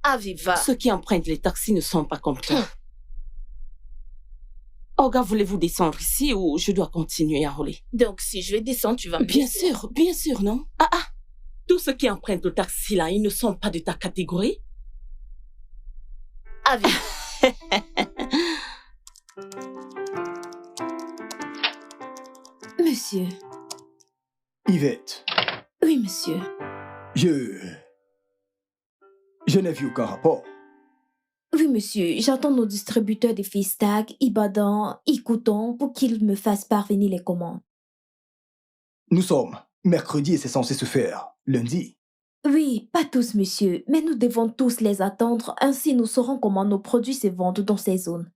Aviva. Ceux qui empruntent les taxis ne sont pas comme toi. Olga, voulez-vous descendre ici ou je dois continuer à rouler? Donc, si je vais descendre, tu vas me Bien laisser. sûr, non? Ah, tous ceux qui empruntent le taxi là, ils ne sont pas de ta catégorie? Aviva. Monsieur. Yvette, Oui, monsieur. Je n'ai vu aucun rapport. Oui, monsieur. J'attends nos distributeurs de Fistag, Ibadan, Icouton pour qu'ils me fassent parvenir les commandes. Nous sommes mercredi et c'est censé se faire lundi. Oui, pas tous, monsieur, mais nous devons tous les attendre, ainsi nous saurons comment nos produits se vendent dans ces zones.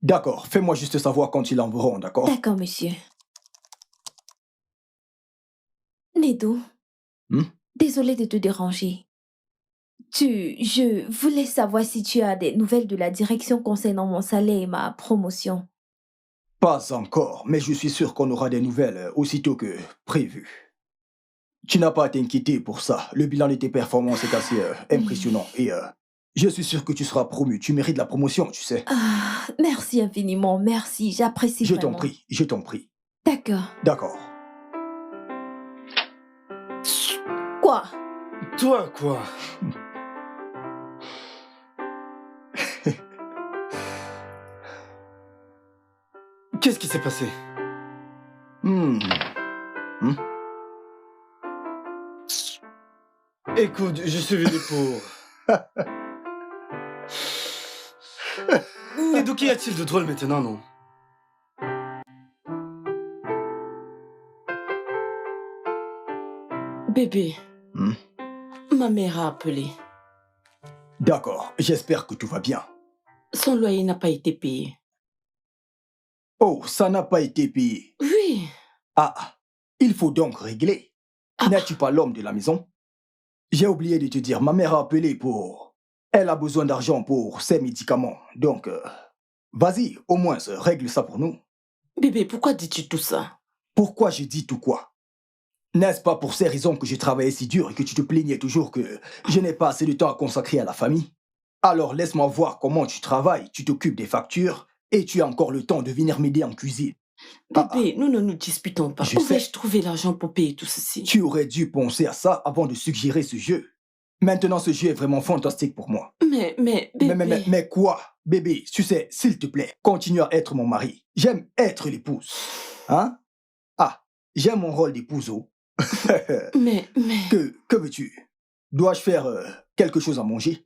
D'accord, fais-moi juste savoir quand ils enverront, d'accord? D'accord, monsieur. Nedo, désolé de te déranger. Je voulais savoir si tu as des nouvelles de la direction concernant mon salaire et ma promotion. Pas encore, mais je suis sûr qu'on aura des nouvelles aussitôt que prévu. Tu n'as pas à t'inquiéter pour ça. Le bilan de tes performances est assez impressionnant et je suis sûr que tu seras promu. Tu mérites la promotion, tu sais. Ah, merci infiniment, merci, j'apprécie Je vraiment. t'en prie. D'accord. D'accord. Quoi? Toi, quoi? Qu'est-ce qui s'est passé? Écoute, je suis venu pour... Mais d'où qu'y a-t-il de drôle maintenant, non? Bébé, ma mère a appelé. D'accord, j'espère que tout va bien. Son loyer n'a pas été payé. Oh, ça n'a pas été payé. Oui. Ah, il faut donc régler. N'es-tu pas l'homme de la maison? J'ai oublié de te dire, ma mère a appelé pour... Elle a besoin d'argent pour ses médicaments. Donc, vas-y, au moins, règle ça pour nous. Bébé, pourquoi dis-tu tout ça? Pourquoi je dis tout quoi? N'est-ce pas pour ces raisons que je travaillais si dur et que tu te plaignais toujours que je n'ai pas assez de temps à consacrer à la famille? Alors laisse-moi voir comment tu travailles, tu t'occupes des factures et tu as encore le temps de venir m'aider en cuisine. Bébé, nous ne nous disputons pas. Je Où sais. vais-je trouver l'argent pour payer tout ceci? Tu aurais dû penser à ça avant de suggérer ce jeu. Maintenant, ce jeu est vraiment fantastique pour moi. Mais, bébé... Mais quoi? Bébé, tu sais, s'il te plaît, continue à être mon mari. J'aime être l'épouse. Hein? Ah, j'aime mon rôle d'épouse. Mais... Que veux-tu? Dois-je faire quelque chose à manger?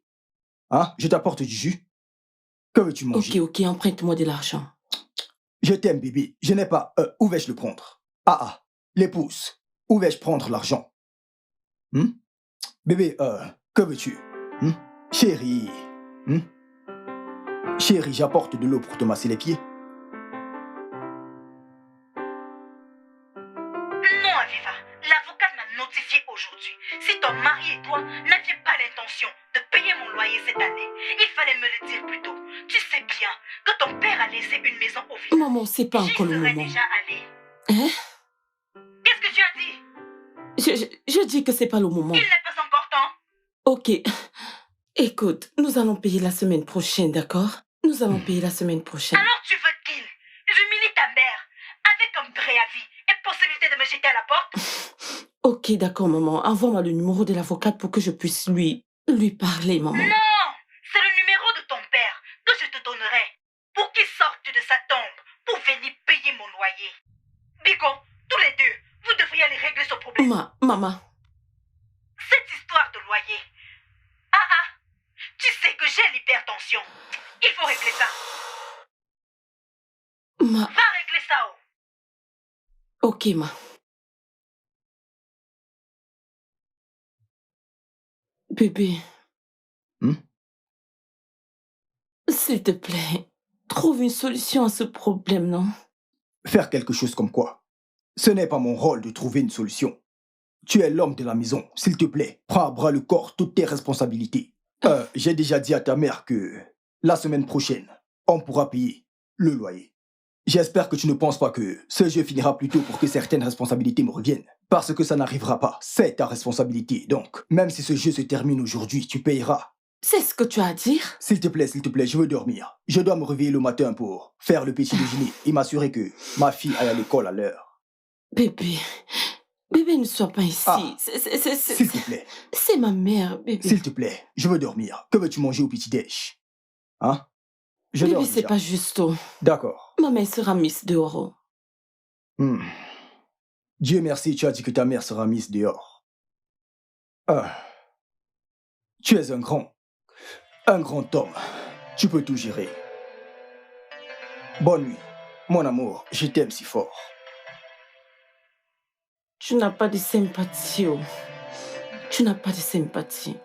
Hein? Je t'apporte du jus? Que veux-tu manger? Ok, emprunte-moi de l'argent. Je t'aime, bébé. Je n'ai pas... où vais-je le prendre? L'épouse. Où vais-je prendre l'argent? Bébé, que veux-tu? Chérie. Chérie, j'apporte de l'eau pour te masser les pieds. Non, Aviva. L'avocate m'a notifié aujourd'hui. Si ton mari et toi n'aviez pas l'intention de payer mon loyer cette année, il fallait me le dire plus tôt. Tu sais bien que ton père a laissé une maison au vide. Maman, c'est pas encore le moment. J'y serais déjà allée. Hein? Qu'est-ce que tu as dit? Je dis que c'est pas le moment. Il n'est pas encore temps. Ok. Écoute, nous allons payer la semaine prochaine, d'accord? Nous allons payer la semaine prochaine. Alors tu veux qu'il j'humilie ta mère avec comme préavis et possibilité de me jeter à la porte? Ok, d'accord, maman. Envoie-moi le numéro de l'avocate pour que je puisse lui parler, maman. Non! C'est le numéro de ton père que je te donnerai pour qu'il sorte de sa tombe pour venir payer mon loyer. Biko, tous les deux, vous devriez aller régler ce problème. Maman. Cette histoire de loyer. Tu sais que j'ai l'hypertension. Il faut régler ça. Va régler ça, oh. Ok, Bébé. S'il te plaît, trouve une solution à ce problème, non? Faire quelque chose comme quoi? Ce n'est pas mon rôle de trouver une solution. Tu es l'homme de la maison. S'il te plaît, prends à bras le corps toutes tes responsabilités. J'ai déjà dit à ta mère que la semaine prochaine, on pourra payer le loyer. J'espère que tu ne penses pas que ce jeu finira plus tôt pour que certaines responsabilités me reviennent. Parce que ça n'arrivera pas. C'est ta responsabilité. Donc, même si ce jeu se termine aujourd'hui, tu payeras. C'est ce que tu as à dire? S'il te plaît, je veux dormir. Je dois me réveiller le matin pour faire le petit déjeuner et m'assurer que ma fille aille à l'école à l'heure. Bébé, ne sois pas ici. Ah, s'il te plaît. C'est ma mère, bébé. S'il te plaît, je veux dormir. Que veux-tu manger au petit-déj? Hein? Je Bébé, dors c'est déjà. pas juste. D'accord. Ma mère sera mise dehors. Dieu merci, tu as dit que ta mère sera mise dehors. Ah. Tu es un grand homme. Tu peux tout gérer. Bonne nuit. Mon amour, je t'aime si fort. Tu n'as pas de sympathie. Oh. Tu n'as pas de sympathie.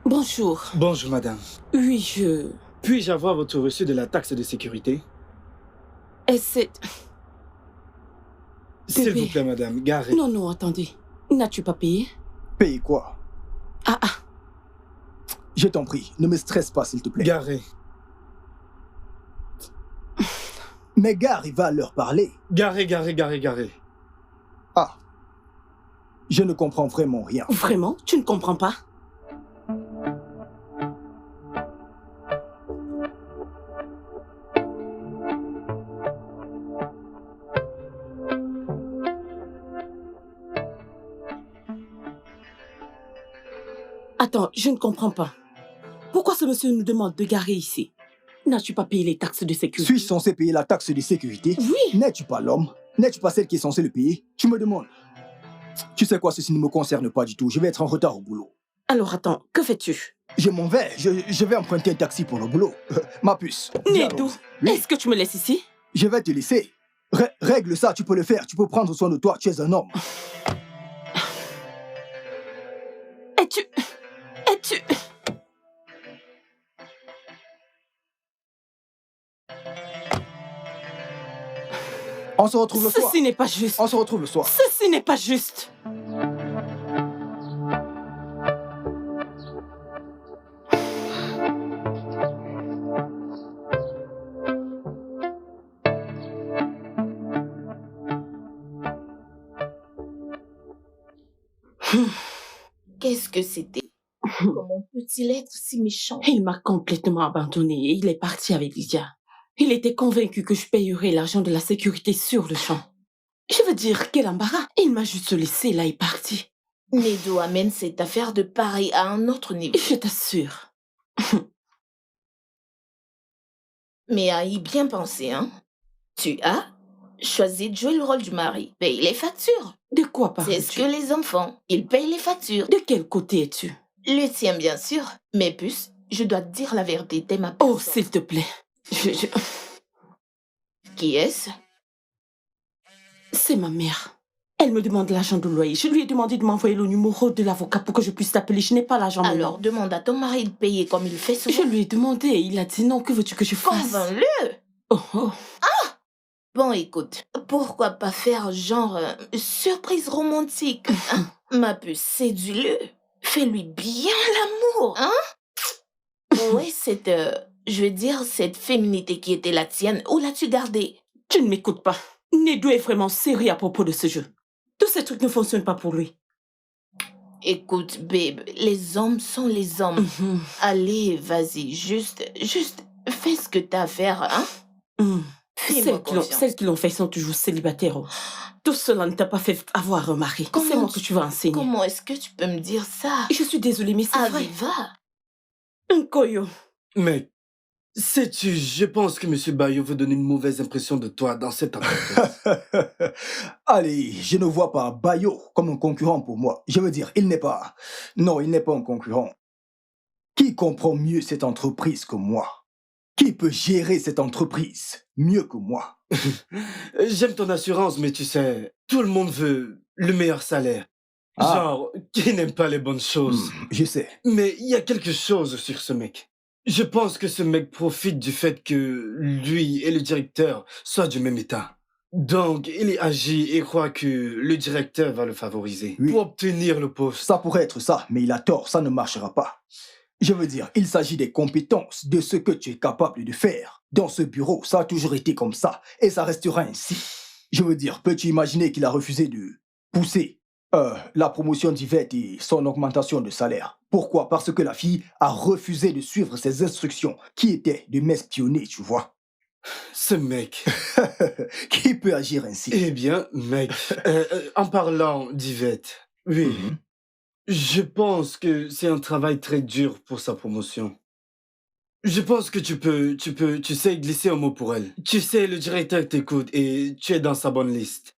Bonjour. Bonjour, madame. Oui, Puis-je avoir votre reçu de la taxe de sécurité? Et c'est... S'il Bébé. vous plaît, madame, garez. Non, attendez. N'as-tu pas payé? Paye quoi? Ah. Je t'en prie, ne me stresse pas, s'il te plaît. Garez. Mais gare, il va leur parler. Garez. Ah. Je ne comprends vraiment rien. Vraiment? Tu ne comprends pas? Attends, je ne comprends pas. Pourquoi ce monsieur nous demande de garer ici? N'as-tu pas payé les taxes de sécurité? Suis-je censé payer la taxe de sécurité? Oui. N'es-tu pas l'homme? N'es-tu pas celle qui est censée le payer? Tu me demandes. Tu sais quoi, ceci ne me concerne pas du tout. Je vais être en retard au boulot. Alors attends, que fais-tu? Je m'en vais. Je vais emprunter un taxi pour le boulot. Ma puce. viens Nédou, donc. Oui, est-ce que tu me laisses ici? je vais te laisser. Règle ça, tu peux le faire. Tu peux prendre soin de toi. Tu es un homme. Es-tu... On se retrouve le soir. Ceci n'est pas juste. On se retrouve le soir. Ceci n'est pas juste. Qu'est-ce que c'était? Comment peut-il être si méchant? Il m'a complètement abandonné et il est parti avec Lydia. Il était convaincu que je payerais l'argent de la sécurité sur le champ. Je veux dire, quel embarras. Il m'a juste laissé là et parti. Nédou amène cette affaire de pareil à un autre niveau. Je t'assure. Mais à y bien penser, hein? Tu as choisi de jouer le rôle du mari. Paye les factures. De quoi parles-tu? C'est ce que les enfants, ils payent les factures. De quel côté es-tu? Le tien, bien sûr. Mais puce, je dois te dire la vérité, t'es ma Oh, personne. s'il te plaît. Qui est-ce? C'est ma mère. Elle me demande l'argent de loyer. Je lui ai demandé de m'envoyer le numéro de l'avocat pour que je puisse t'appeler. Je n'ai pas l'argent Alors maintenant. demande à ton mari de payer comme il fait souvent. Je lui ai demandé et il a dit non, que veux-tu que je fasse? Convainc-le. Oh. Bon, écoute, pourquoi pas faire genre surprise romantique, hein? Ma puce, séduis-le. Fais-lui bien l'amour, hein? Ouais, cette, cette féminité qui était la tienne, où l'as-tu gardée? Tu ne m'écoutes pas. Nédou est vraiment sérieux à propos de ce jeu. Tous ces trucs ne fonctionnent pas pour lui. Écoute, babe, les hommes sont les hommes. Allez, vas-y, juste fais ce que t'as à faire, hein? Fais-moi confiance. Celles qui l'ont fait sont toujours célibataires. Oh. Tout cela ne t'a pas fait avoir un mari. C'est moi que tu vas enseigner. Comment est-ce que tu peux me dire ça? Je suis désolée, mais c'est vrai. Aviva. Un coyo. Mais, sais-tu, je pense que M. Bayo veut donner une mauvaise impression de toi dans cette entreprise. Allez, je ne vois pas Bayo comme un concurrent pour moi. Je veux dire, il n'est pas... Non, il n'est pas un concurrent. Qui comprend mieux cette entreprise que moi? Qui peut gérer cette entreprise mieux que moi? J'aime ton assurance, mais tu sais, tout le monde veut le meilleur salaire. Ah. Genre, qui n'aime pas les bonnes choses. Je sais. Mais il y a quelque chose sur ce mec. Je pense que ce mec profite du fait que lui et le directeur soient du même état. Donc, il agit et croit que le directeur va le favoriser Oui. pour obtenir le poste. Ça pourrait être ça, mais il a tort, ça ne marchera pas. Je veux dire, il s'agit des compétences, de ce que tu es capable de faire. Dans ce bureau, ça a toujours été comme ça, et ça restera ainsi. Je veux dire, peux-tu imaginer qu'il a refusé de pousser la promotion d'Yvette et son augmentation de salaire? Pourquoi? Parce que la fille a refusé de suivre ses instructions, qui étaient de m'espionner, tu vois. Ce mec. Qui peut agir ainsi? Eh bien, mec, en parlant d'Yvette, oui, je pense que c'est un travail très dur pour sa promotion. Je pense que tu sais glisser un mot pour elle. Tu sais, le directeur t'écoute et tu es dans sa bonne liste.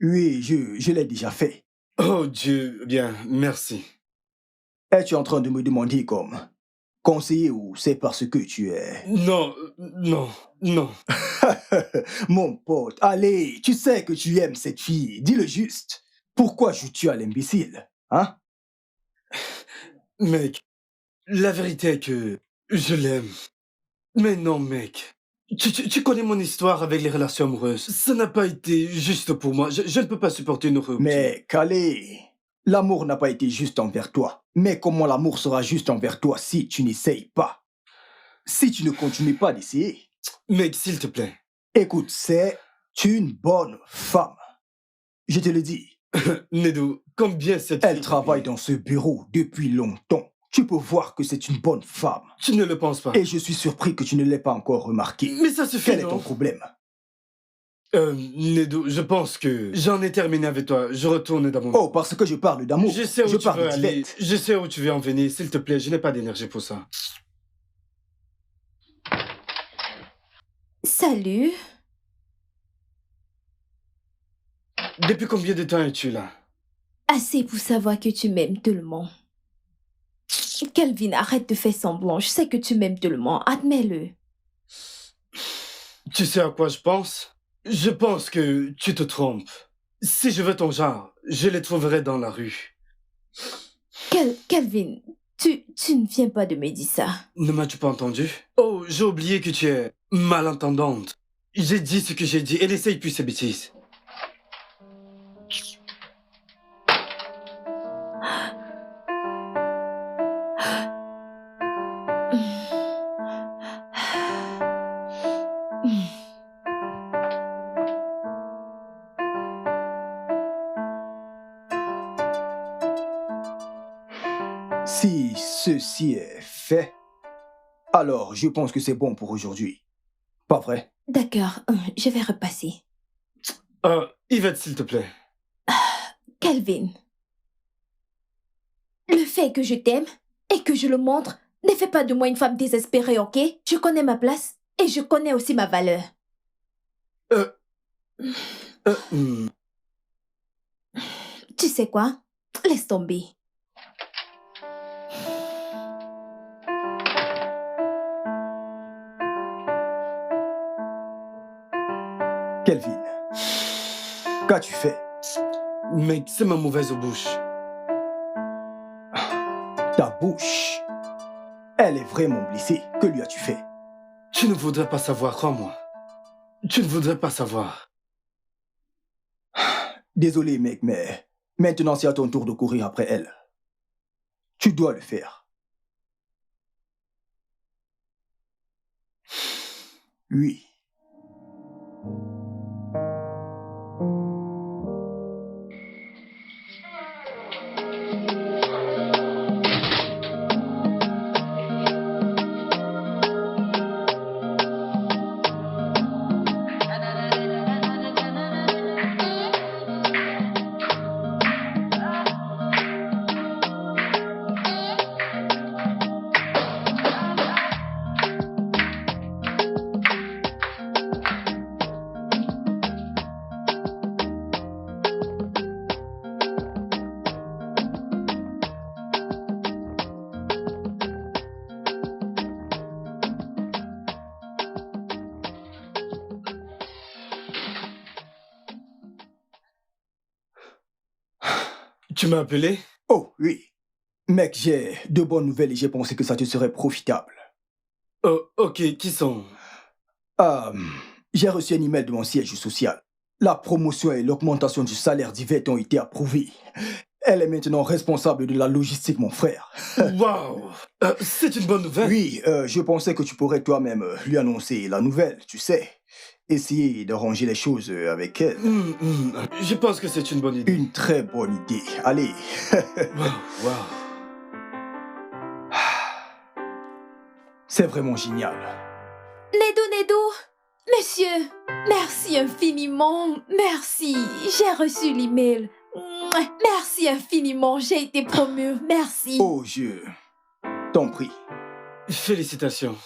Oui, je l'ai déjà fait. Oh Dieu, bien, merci. Es-tu en train de me demander comme conseiller ou c'est parce que tu es... Non, non, non. Mon pote, allez, tu sais que tu aimes cette fille, dis-le juste. Pourquoi joues-tu à l'imbécile, hein? Mec, la vérité est que je l'aime. Mais non, mec. Tu connais mon histoire avec les relations amoureuses. Ça n'a pas été juste pour moi. Je ne peux pas supporter une rupture. Mais, allez, l'amour n'a pas été juste envers toi. Mais comment l'amour sera juste envers toi si tu n'essayes pas? Si tu ne continues pas d'essayer? Mec, s'il te plaît. Écoute, c'est une bonne femme. Je te le dis. Nedou, combien cette Elle fille travaille dans ce bureau depuis longtemps. Tu peux voir que c'est une bonne femme. Tu ne le penses pas. Et je suis surpris que tu ne l'aies pas encore remarqué. Mais ça suffit, Quel est non? ton problème? Nedou, je pense que j'en ai terminé avec toi. Je retourne dans mon... Oh, parce que je parle d'amour. Je sais où tu parle veux aller. d'Yvette. Je sais où tu veux en venir. S'il te plaît, je n'ai pas d'énergie pour ça. Salut. Depuis combien de temps es-tu là? Assez pour savoir que tu m'aimes tellement. Calvin, arrête de faire semblant. Je sais que tu m'aimes tellement. Admets-le. Tu sais à quoi je pense? Je pense que tu te trompes. Si je veux ton genre, je les trouverai dans la rue. Calvin, tu ne viens pas de me dire ça. Ne m'as-tu pas entendu? Oh, j'ai oublié que tu es malentendante. J'ai dit ce que j'ai dit et n'essaye plus ces bêtises. Si ceci est fait, alors je pense que c'est bon pour aujourd'hui. Pas vrai? D'accord, je vais repasser. Yvette, s'il te plaît. Calvin, le fait que je t'aime et que je le montre ne fait pas de moi une femme désespérée, ok? Je connais ma place et je connais aussi ma valeur. Tu sais quoi? Laisse tomber. Kelvin, qu'as-tu fait? Mec, c'est ma mauvaise bouche. Ta bouche, elle est vraiment blessée. Que lui as-tu fait? Tu ne voudrais pas savoir, crois-moi. Tu ne voudrais pas savoir. Désolé, mec, mais maintenant c'est à ton tour de courir après elle. Tu dois le faire. Oui. Tu m'as appelé? Oh, oui. Mec, j'ai de bonnes nouvelles et j'ai pensé que ça te serait profitable. Oh, ok, qui sont? J'ai reçu un email de mon siège social. La promotion et l'augmentation du salaire d'Yvette ont été approuvées. Elle est maintenant responsable de la logistique, mon frère. Waouh! C'est une bonne nouvelle. Oui, je pensais que tu pourrais toi-même lui annoncer la nouvelle, tu sais. Essayer d'arranger les choses avec elle. Je pense que c'est une bonne idée. Une très bonne idée. Allez. Waouh. C'est vraiment génial. Nedou, monsieur, merci infiniment, merci, j'ai reçu l'email. Merci infiniment, j'ai été promue, merci. Oh, je t'en prie. Félicitations.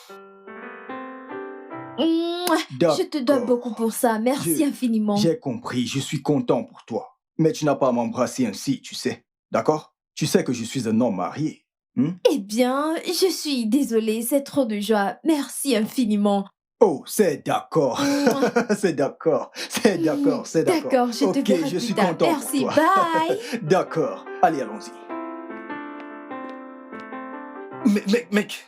Je te dois beaucoup pour ça, merci infiniment. J'ai compris, je suis content pour toi. Mais tu n'as pas à m'embrasser ainsi, tu sais. D'accord? Tu sais que je suis un homme marié. Eh bien, je suis désolée, c'est trop de joie. Merci infiniment. Oh, c'est d'accord. C'est d'accord. D'accord, je te verrai je suis plus tard. content Merci, pour toi. bye. D'accord. Allez, allons-y. Mec.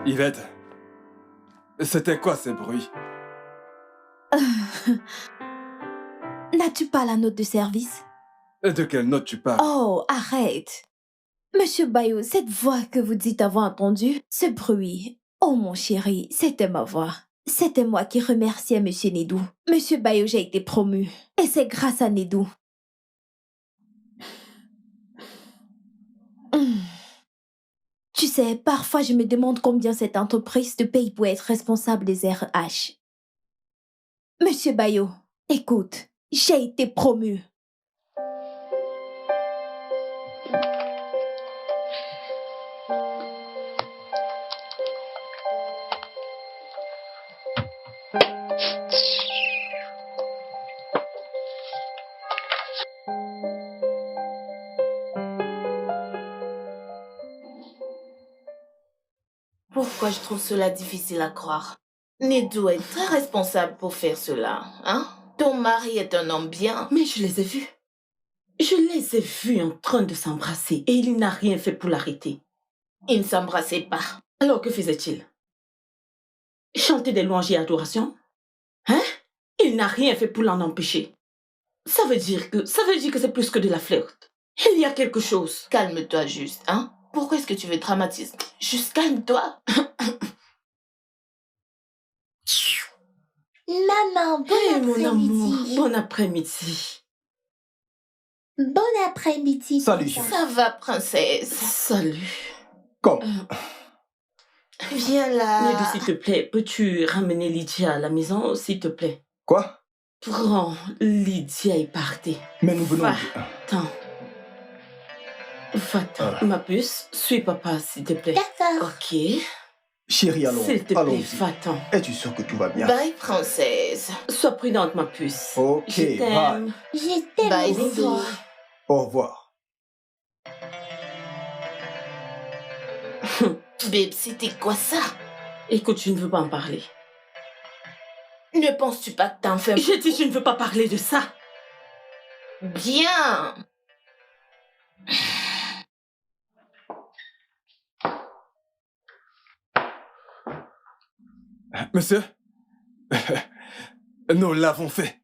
Yvette, c'était quoi ces bruits? N'as-tu pas la note de service? De quelle note tu parles? Oh, arrête. Monsieur Bayo, cette voix que vous dites avoir entendue, ce bruit. Oh mon chéri, c'était ma voix. C'était moi qui remerciais Monsieur Nedou. Monsieur Bayo, j'ai été promu. Et c'est grâce à Nedou. Tu sais, parfois je me demande combien cette entreprise te paye pour être responsable des RH. Monsieur Bayo, écoute, j'ai été promu. Pourquoi je trouve cela difficile à croire? Nedou est très responsable pour faire cela, hein? Ton mari est un homme bien. Mais je les ai vus. Je les ai vus en train de s'embrasser et il n'a rien fait pour l'arrêter. Il ne s'embrassait pas. Alors que faisait-il? Chanter des louanges et adorations? Hein? Il n'a rien fait pour l'en empêcher. Ça veut dire que c'est plus que de la flirt. Il y a quelque chose. Calme-toi juste, hein? Pourquoi est-ce que tu veux dramatiser? Juste calme-toi. Maman, bon Eh, mon amour, après-midi. bon après-midi. Bon après-midi. Salut, papa. Ça va, princesse. Salut. Comme. Viens là. Nedou, s'il te plaît, peux-tu ramener Lydia à la maison, s'il te plaît? Quoi? Prends Lydia et partez. Mais nous venons... Va-t'en. Va-t'en. Ma puce, suis papa, s'il te plaît. D'accord. Ok. Chérie, S'il te plaît, allons-y. va-t'en. Es-tu sûre que tout va bien? Bye, princesse. Sois prudente, ma puce. Ok, Je bye. t'aime. Je t'aime Bye, aussi. Nedou. Au revoir. Babe, c'était quoi ça? Écoute, je ne veux pas en parler. Ne penses-tu pas que t'en fais un peu? J'ai dit, je ne veux pas parler de ça. Bien. Monsieur, nous l'avons fait.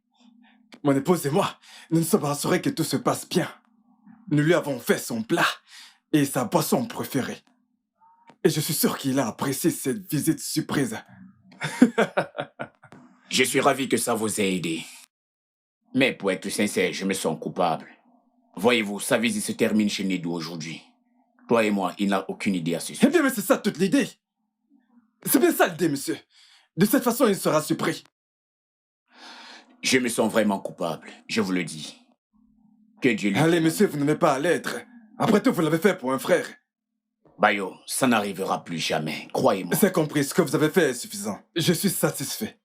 Mon épouse et moi, nous nous sommes rassurés que tout se passe bien. Nous lui avons fait son plat et sa boisson préférée. Et je suis sûr qu'il a apprécié cette visite surprise. Je suis ravi que ça vous ait aidé. Mais pour être sincère, je me sens coupable. Voyez-vous, sa visite se termine chez Nedou aujourd'hui. Toi et moi, il n'a aucune idée à ce Eh sujet. bien, mais c'est ça toute l'idée. C'est bien ça l'idée, monsieur. De cette façon, il sera surpris. Je me sens vraiment coupable, je vous le dis. Que Dieu lui... Allez, monsieur, vous n'aimez pas à l'être. Après tout, vous l'avez fait pour un frère. Bayo, ça n'arrivera plus jamais, croyez-moi. C'est compris, ce que vous avez fait est suffisant. Je suis satisfait.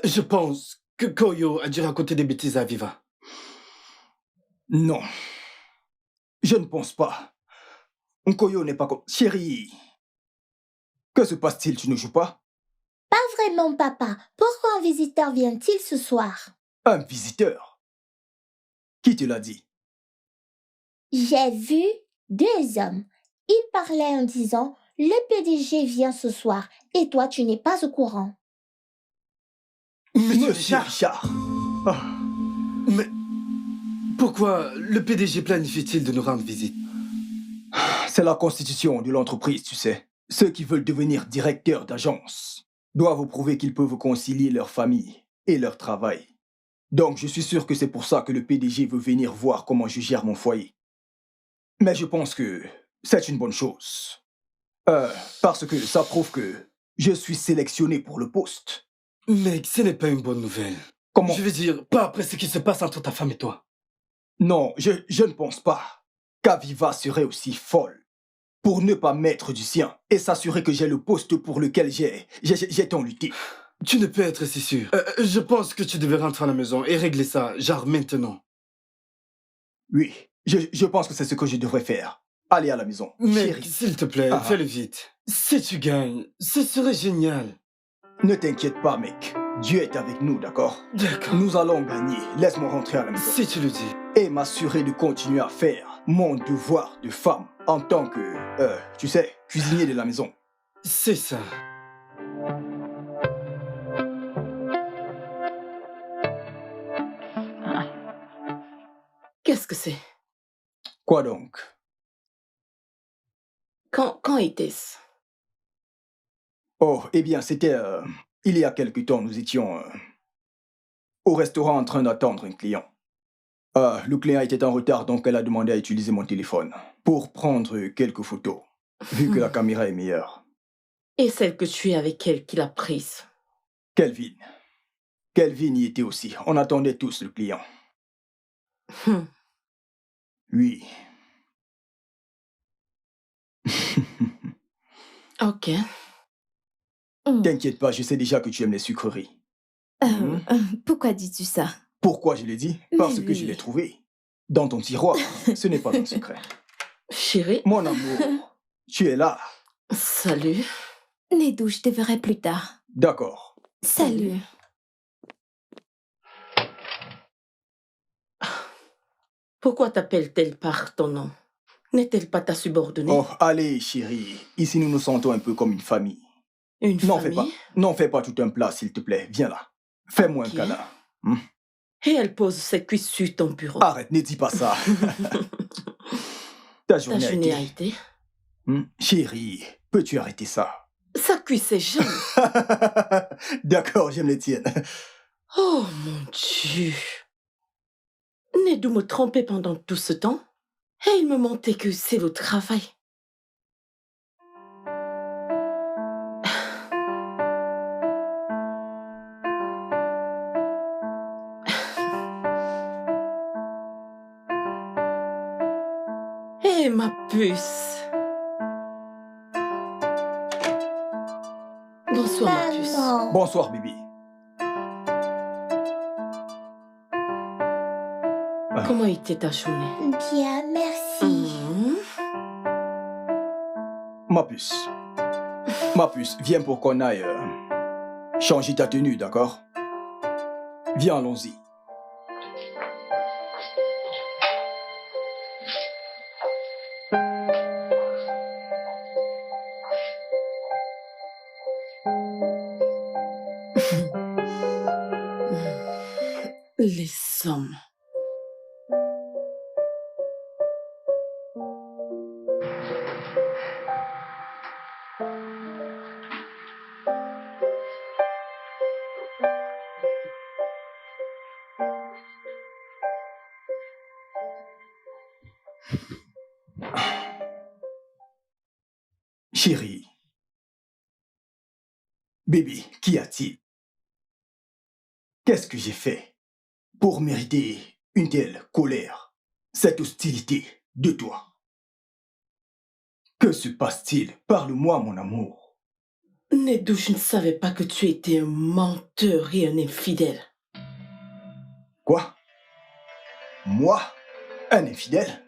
Je pense que Koyo a dû raconter des bêtises à Aviva. Non. Je ne pense pas. Nkoyo n'est pas comme... Chérie, que se passe-t-il? Tu ne joues pas? Pas vraiment, papa. Pourquoi un visiteur vient-il ce soir? Un visiteur? Qui te l'a dit? J'ai vu 2 hommes. Ils parlaient en disant « Le PDG vient ce soir et toi, tu n'es pas au courant. Monsieur Richard. Richard. Ah, Mais pourquoi le PDG planifie-t-il de nous rendre visite? c'est la constitution de l'entreprise, tu sais. Ceux qui veulent devenir directeurs d'agence doivent prouver qu'ils peuvent concilier leur famille et leur travail. Donc, je suis sûr que c'est pour ça que le PDG veut venir voir comment je gère mon foyer. Mais je pense que c'est une bonne chose. Parce que ça prouve que je suis sélectionné pour le poste. Mec, ce n'est pas une bonne nouvelle. Comment? Je veux dire, pas après ce qui se passe entre ta femme et toi. Non, je ne pense pas qu'Aviva serait aussi folle pour ne pas mettre du sien et s'assurer que j'ai le poste pour lequel j'ai tant lutté. Tu ne peux être si sûr. Je pense que tu devais rentrer à la maison et régler ça, genre maintenant. Oui, je pense que c'est ce que je devrais faire. Aller à la maison. Mec, Chérie, s'il te plaît, Ah. fais-le vite. Si tu gagnes, ce serait génial. ne t'inquiète pas, mec. Dieu est avec nous, d'accord? D'accord. Nous allons gagner. Laisse-moi rentrer à la maison. Si tu le dis. Et m'assurer de continuer à faire mon devoir de femme en tant que, tu sais, cuisinier de la maison. C'est ça. Qu'est-ce que c'est? Quoi donc? Quand était-ce? Oh, eh bien, c'était... il y a quelque temps, nous étions au restaurant en train d'attendre un client. Le client était en retard, donc elle a demandé à utiliser mon téléphone pour prendre quelques photos, vu que la caméra est meilleure. Et celle que tu es avec elle qui l'a prise? Kelvin. Kelvin y était aussi. On attendait tous le client. Hum. Oui. Ok. T'inquiète pas, je sais déjà que tu aimes les sucreries. Pourquoi dis-tu ça? Pourquoi je l'ai dit? Parce Mais que je oui. l'ai trouvé. Dans ton tiroir. Ce n'est pas un secret. Chérie, Mon amour, tu es là. salut. Nedou, je te verrai plus tard. D'accord. Salut. Pourquoi t'appelle-t-elle par ton nom? N'est-elle pas ta subordonnée? Oh, allez, chérie. Ici, nous nous sentons un peu comme une famille. Une N'en famille? fais pas. N'en fais pas tout un plat, s'il te plaît. Viens là. Fais-moi Ok. un câlin. Et elle pose ses cuisses sur ton bureau. Arrête, ne dis pas ça. Ta Ta journée a journée a été... été? Chérie, peux-tu arrêter ça? Sa cuisse est jeune. D'accord, j'aime les tiennes. Oh mon Dieu. Nedou me trompait pendant tout ce temps et il me mentait que c'est le travail. Eh ma puce. Bonsoir ma puce. Maman. Bonsoir, bébé. Comment était ta journée? Bien, merci. Ma puce. Ma puce, viens pour qu'on aille changer ta tenue, d'accord? Viens, allons-y. Les hommes. Chérie. Bébé, qu'y a-t-il? Qu'est-ce que j'ai fait pour mériter une telle colère, cette hostilité de toi? Que se passe-t-il? Parle-moi, mon amour. Nedou, je ne savais pas que tu étais un menteur et un infidèle. Quoi? Moi? Un infidèle?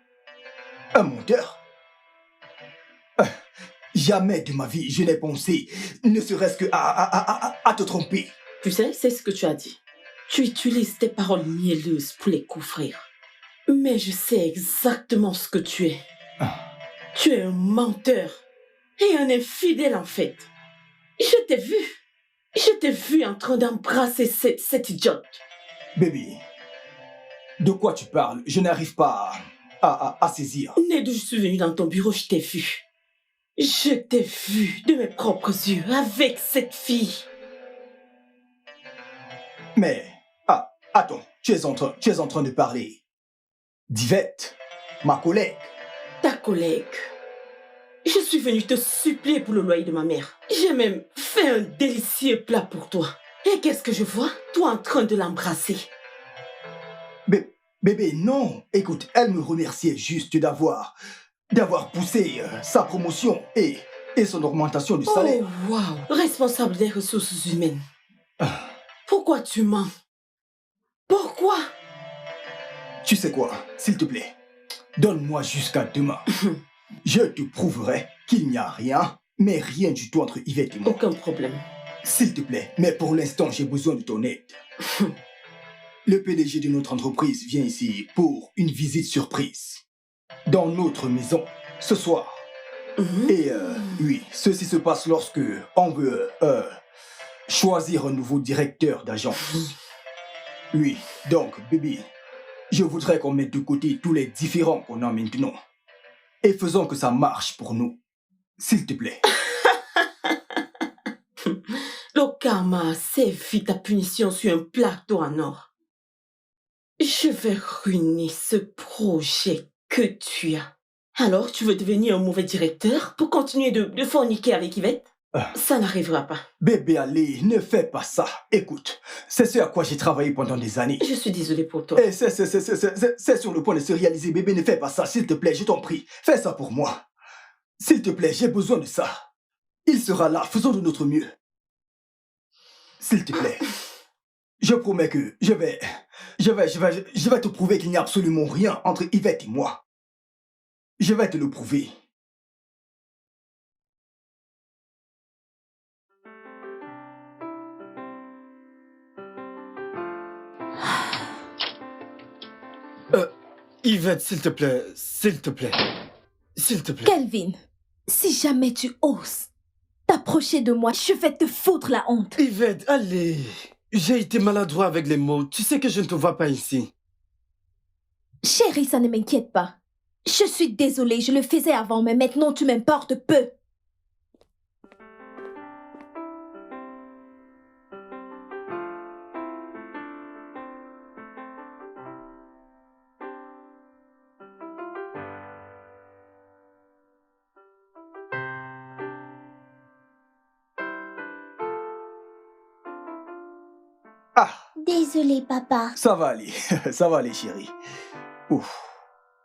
Un menteur? Jamais de ma vie je n'ai pensé, ne serait-ce que à te tromper. Tu sais, c'est ce que tu as dit. Tu utilises tes paroles mielleuses pour les couvrir. Mais je sais exactement ce que tu es. Tu es un menteur et un infidèle en fait. Je t'ai vu. Je t'ai vu en train d'embrasser cette idiote. Baby, de quoi tu parles? Je n'arrive pas à saisir. Nedou, je suis venue dans ton bureau, je t'ai vu. Je t'ai vu de mes propres yeux avec cette fille. Mais, attends, tu es en train de parler d'Yvette, ma collègue. Ta collègue. Je suis venue te supplier pour le loyer de ma mère. J'ai même fait un délicieux plat pour toi. Et qu'est-ce que je vois? Toi en train de l'embrasser. Bébé, non. Écoute, elle me remerciait juste d'avoir poussé sa promotion et son augmentation de salaire. Oh, waouh. Responsable des ressources humaines. Pourquoi tu mens? Pourquoi? Tu sais quoi, s'il te plaît, donne-moi jusqu'à demain. Je te prouverai qu'il n'y a rien, mais rien du tout entre Yvette et moi. Aucun problème. S'il te plaît, mais pour l'instant, j'ai besoin de ton aide. Le PDG de notre entreprise vient ici pour une visite surprise. Dans notre maison, ce soir. Et oui, ceci se passe lorsque on veut choisir un nouveau directeur d'agence. Oui, donc, baby, je voudrais qu'on mette de côté tous les différends qu'on a maintenant. Et faisons que ça marche pour nous. S'il te plaît. Le karma a servi ta punition sur un plateau en or. Je vais ruiner ce projet que tu as. Alors, tu veux devenir un mauvais directeur pour continuer de forniquer avec Yvette? Ça n'arrivera pas. Bébé, allez, ne fais pas ça. Écoute, c'est ce à quoi j'ai travaillé pendant des années. Je suis désolée pour toi. Et c'est sur le point de se réaliser. Bébé, ne fais pas ça, s'il te plaît, je t'en prie. Fais ça pour moi. S'il te plaît, j'ai besoin de ça. Il sera là, faisons de notre mieux. S'il te plaît. Je promets que je vais te prouver qu'il n'y a absolument rien entre Yvette et moi. Je vais te le prouver. Yvette, s'il te plaît, s'il te plaît, s'il te plaît. Kelvin, si jamais tu oses t'approcher de moi, je vais te foutre la honte. Yvette, allez. J'ai été maladroit avec les mots. Tu sais que je ne te vois pas ici. Chérie, ça ne m'inquiète pas. Je suis désolée, je le faisais avant, mais maintenant tu m'importes peu. Ah, Désolée, papa. ça va aller. Ça va aller, chérie. Ouf.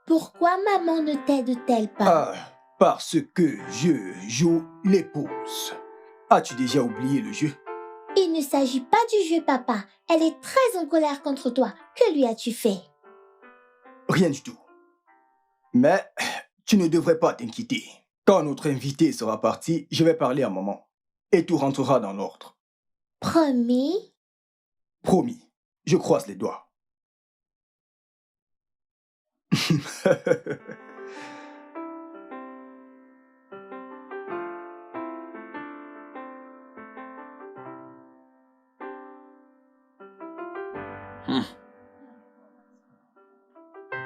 Pourquoi maman ne t'aide-t-elle pas? Parce que je joue l'épouse. As-tu déjà oublié le jeu? Il ne s'agit pas du jeu, papa. Elle est très en colère contre toi. Que lui as-tu fait? Rien du tout. Mais tu ne devrais pas t'inquiéter. Quand notre invité sera parti, je vais parler à maman. Et tout rentrera dans l'ordre. Promis? Promis. Je croise les doigts.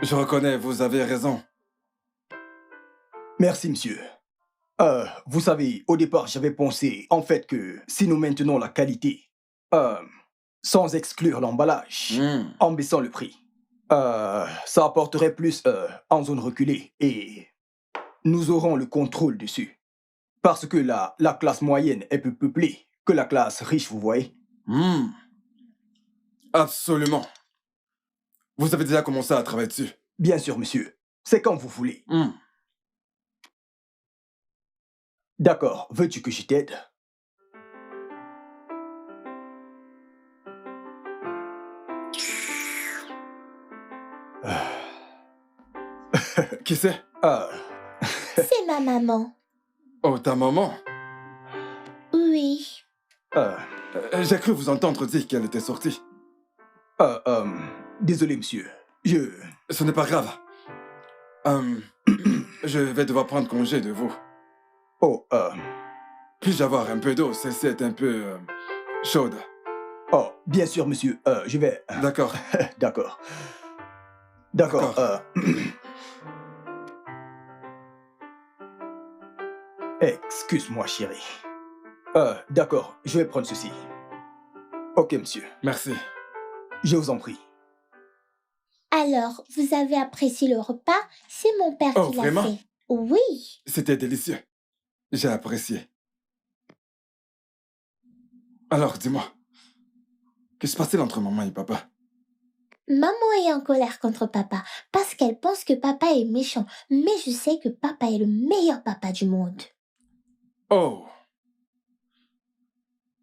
Je reconnais, vous avez raison. Merci, monsieur. Vous savez, au départ, j'avais pensé, en fait, que si nous maintenons la qualité, sans exclure l'emballage, en baissant le prix, ça apporterait plus en zone reculée et nous aurons le contrôle dessus. Parce que la classe moyenne est peu peuplée que la classe riche, vous voyez. Absolument. Vous avez déjà commencé à travailler dessus? Bien sûr, monsieur. C'est quand vous voulez. D'accord. Veux-tu que je t'aide? Qui c'est? Ah, C'est ma maman. Oh, ta maman. Oui. J'ai cru vous entendre dire qu'elle était sortie. Désolé, monsieur. Ce n'est pas grave. Je vais devoir prendre congé de vous. Oh, Puis-je avoir un peu d'eau? Celle-ci est un peu chaude. Oh, bien sûr, monsieur. Je vais... D'accord. D'accord. D'accord. Excuse-moi, chérie. D'accord, je vais prendre ceci. Ok, monsieur. Merci. Je vous en prie. Alors, vous avez apprécié le repas? C'est mon père Oh, qui l'a vraiment? fait. Oui. C'était délicieux. J'ai apprécié. Alors, dis-moi, que se passe-t-il entre maman et papa? Maman est en colère contre papa parce qu'elle pense que papa est méchant. Mais je sais que papa est le meilleur papa du monde. Oh.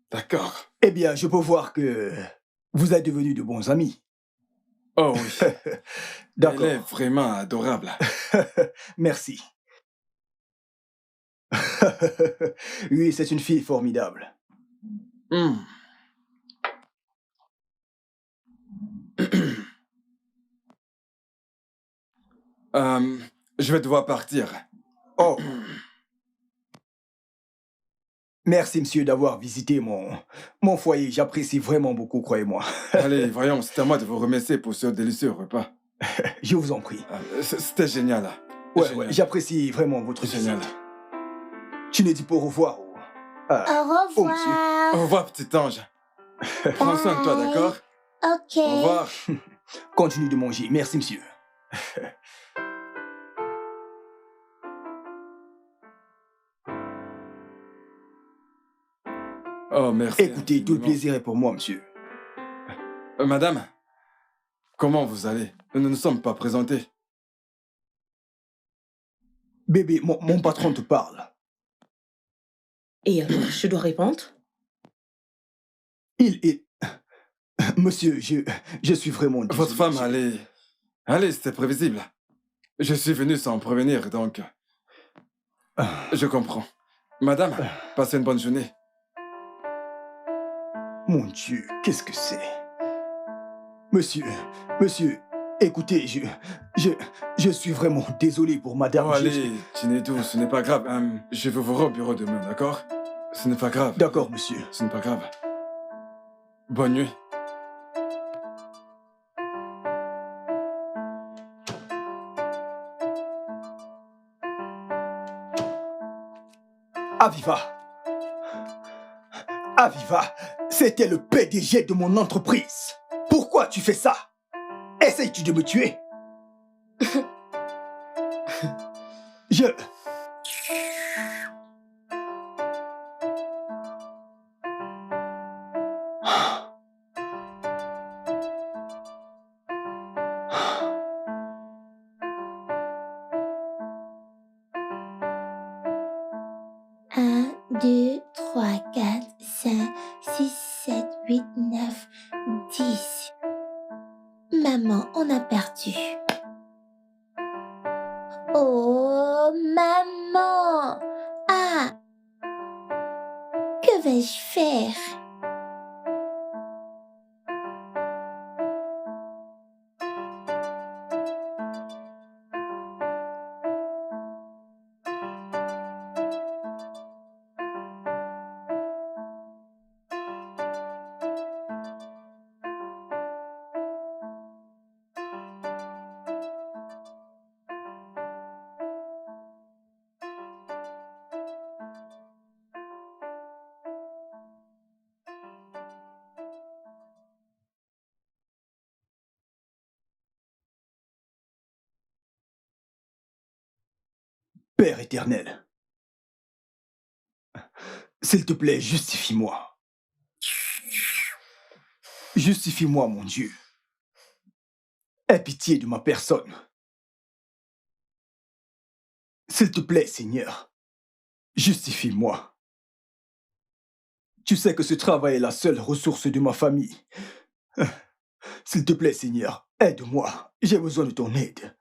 D'accord. Eh bien, je peux voir que vous êtes devenus de bons amis. Oh oui. D'accord. Elle est vraiment adorable. Merci. Oui, c'est une fille formidable. Hmm. Je vais devoir partir. Oh. Merci, monsieur, d'avoir visité mon foyer. J'apprécie vraiment beaucoup, croyez-moi. Allez, voyons, c'est à moi de vous remercier pour ce délicieux repas. Je vous en prie. C'était génial. Ouais, Génial. ouais, j'apprécie vraiment votre Génial. visite. Tu ne dis pas au revoir. Au Oh, monsieur. revoir. Au revoir, petit ange. Prends soin de toi, Bye. d'accord? Ok. Au revoir. Continue de manger. Merci, monsieur. Oh, merci. Écoutez, tout le infiniment. plaisir est pour moi, monsieur. Madame, comment vous allez? Nous ne nous sommes pas présentés. Bébé, mon patron te parle. Et alors, je dois répondre? Monsieur, je suis vraiment désolé. Votre femme, allez, c'était prévisible. Je suis venu sans prévenir, donc... Je comprends. Madame, passez une bonne journée. Mon Dieu, qu'est-ce que c'est? Monsieur, écoutez, je suis vraiment désolé pour madame. Oh, allez, Chinedou, ce n'est pas grave. Je vous verrai au bureau demain, d'accord? Ce n'est pas grave. D'accord, monsieur. Ce n'est pas grave. Bonne nuit. Aviva, c'était le PDG de mon entreprise. Pourquoi tu fais ça? Essayes-tu de me tuer? Je... Un, 2, 3, 4, 5, 6, 7, 8, 9, 10. Maman, on a perdu. Oh, maman! Ah! Que vais-je faire? Père éternel, s'il te plaît, justifie-moi. Justifie-moi, mon Dieu. Aie pitié de ma personne. S'il te plaît, Seigneur, justifie-moi. Tu sais que ce travail est la seule ressource de ma famille. S'il te plaît, Seigneur, aide-moi. J'ai besoin de ton aide.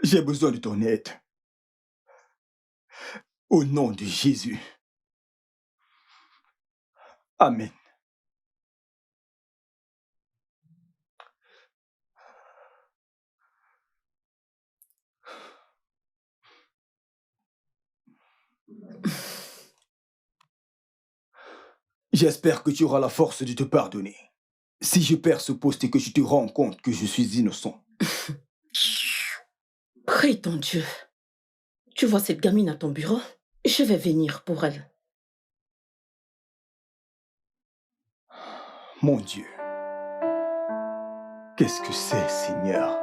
J'ai besoin de ton aide. Au nom de Jésus. Amen. J'espère que tu auras la force de te pardonner. Si je perds ce poste et que tu te rends compte que je suis innocent. Prie ton Dieu. Tu vois cette gamine à ton bureau? Je vais venir pour elle. Mon Dieu. Qu'est-ce que c'est, Seigneur?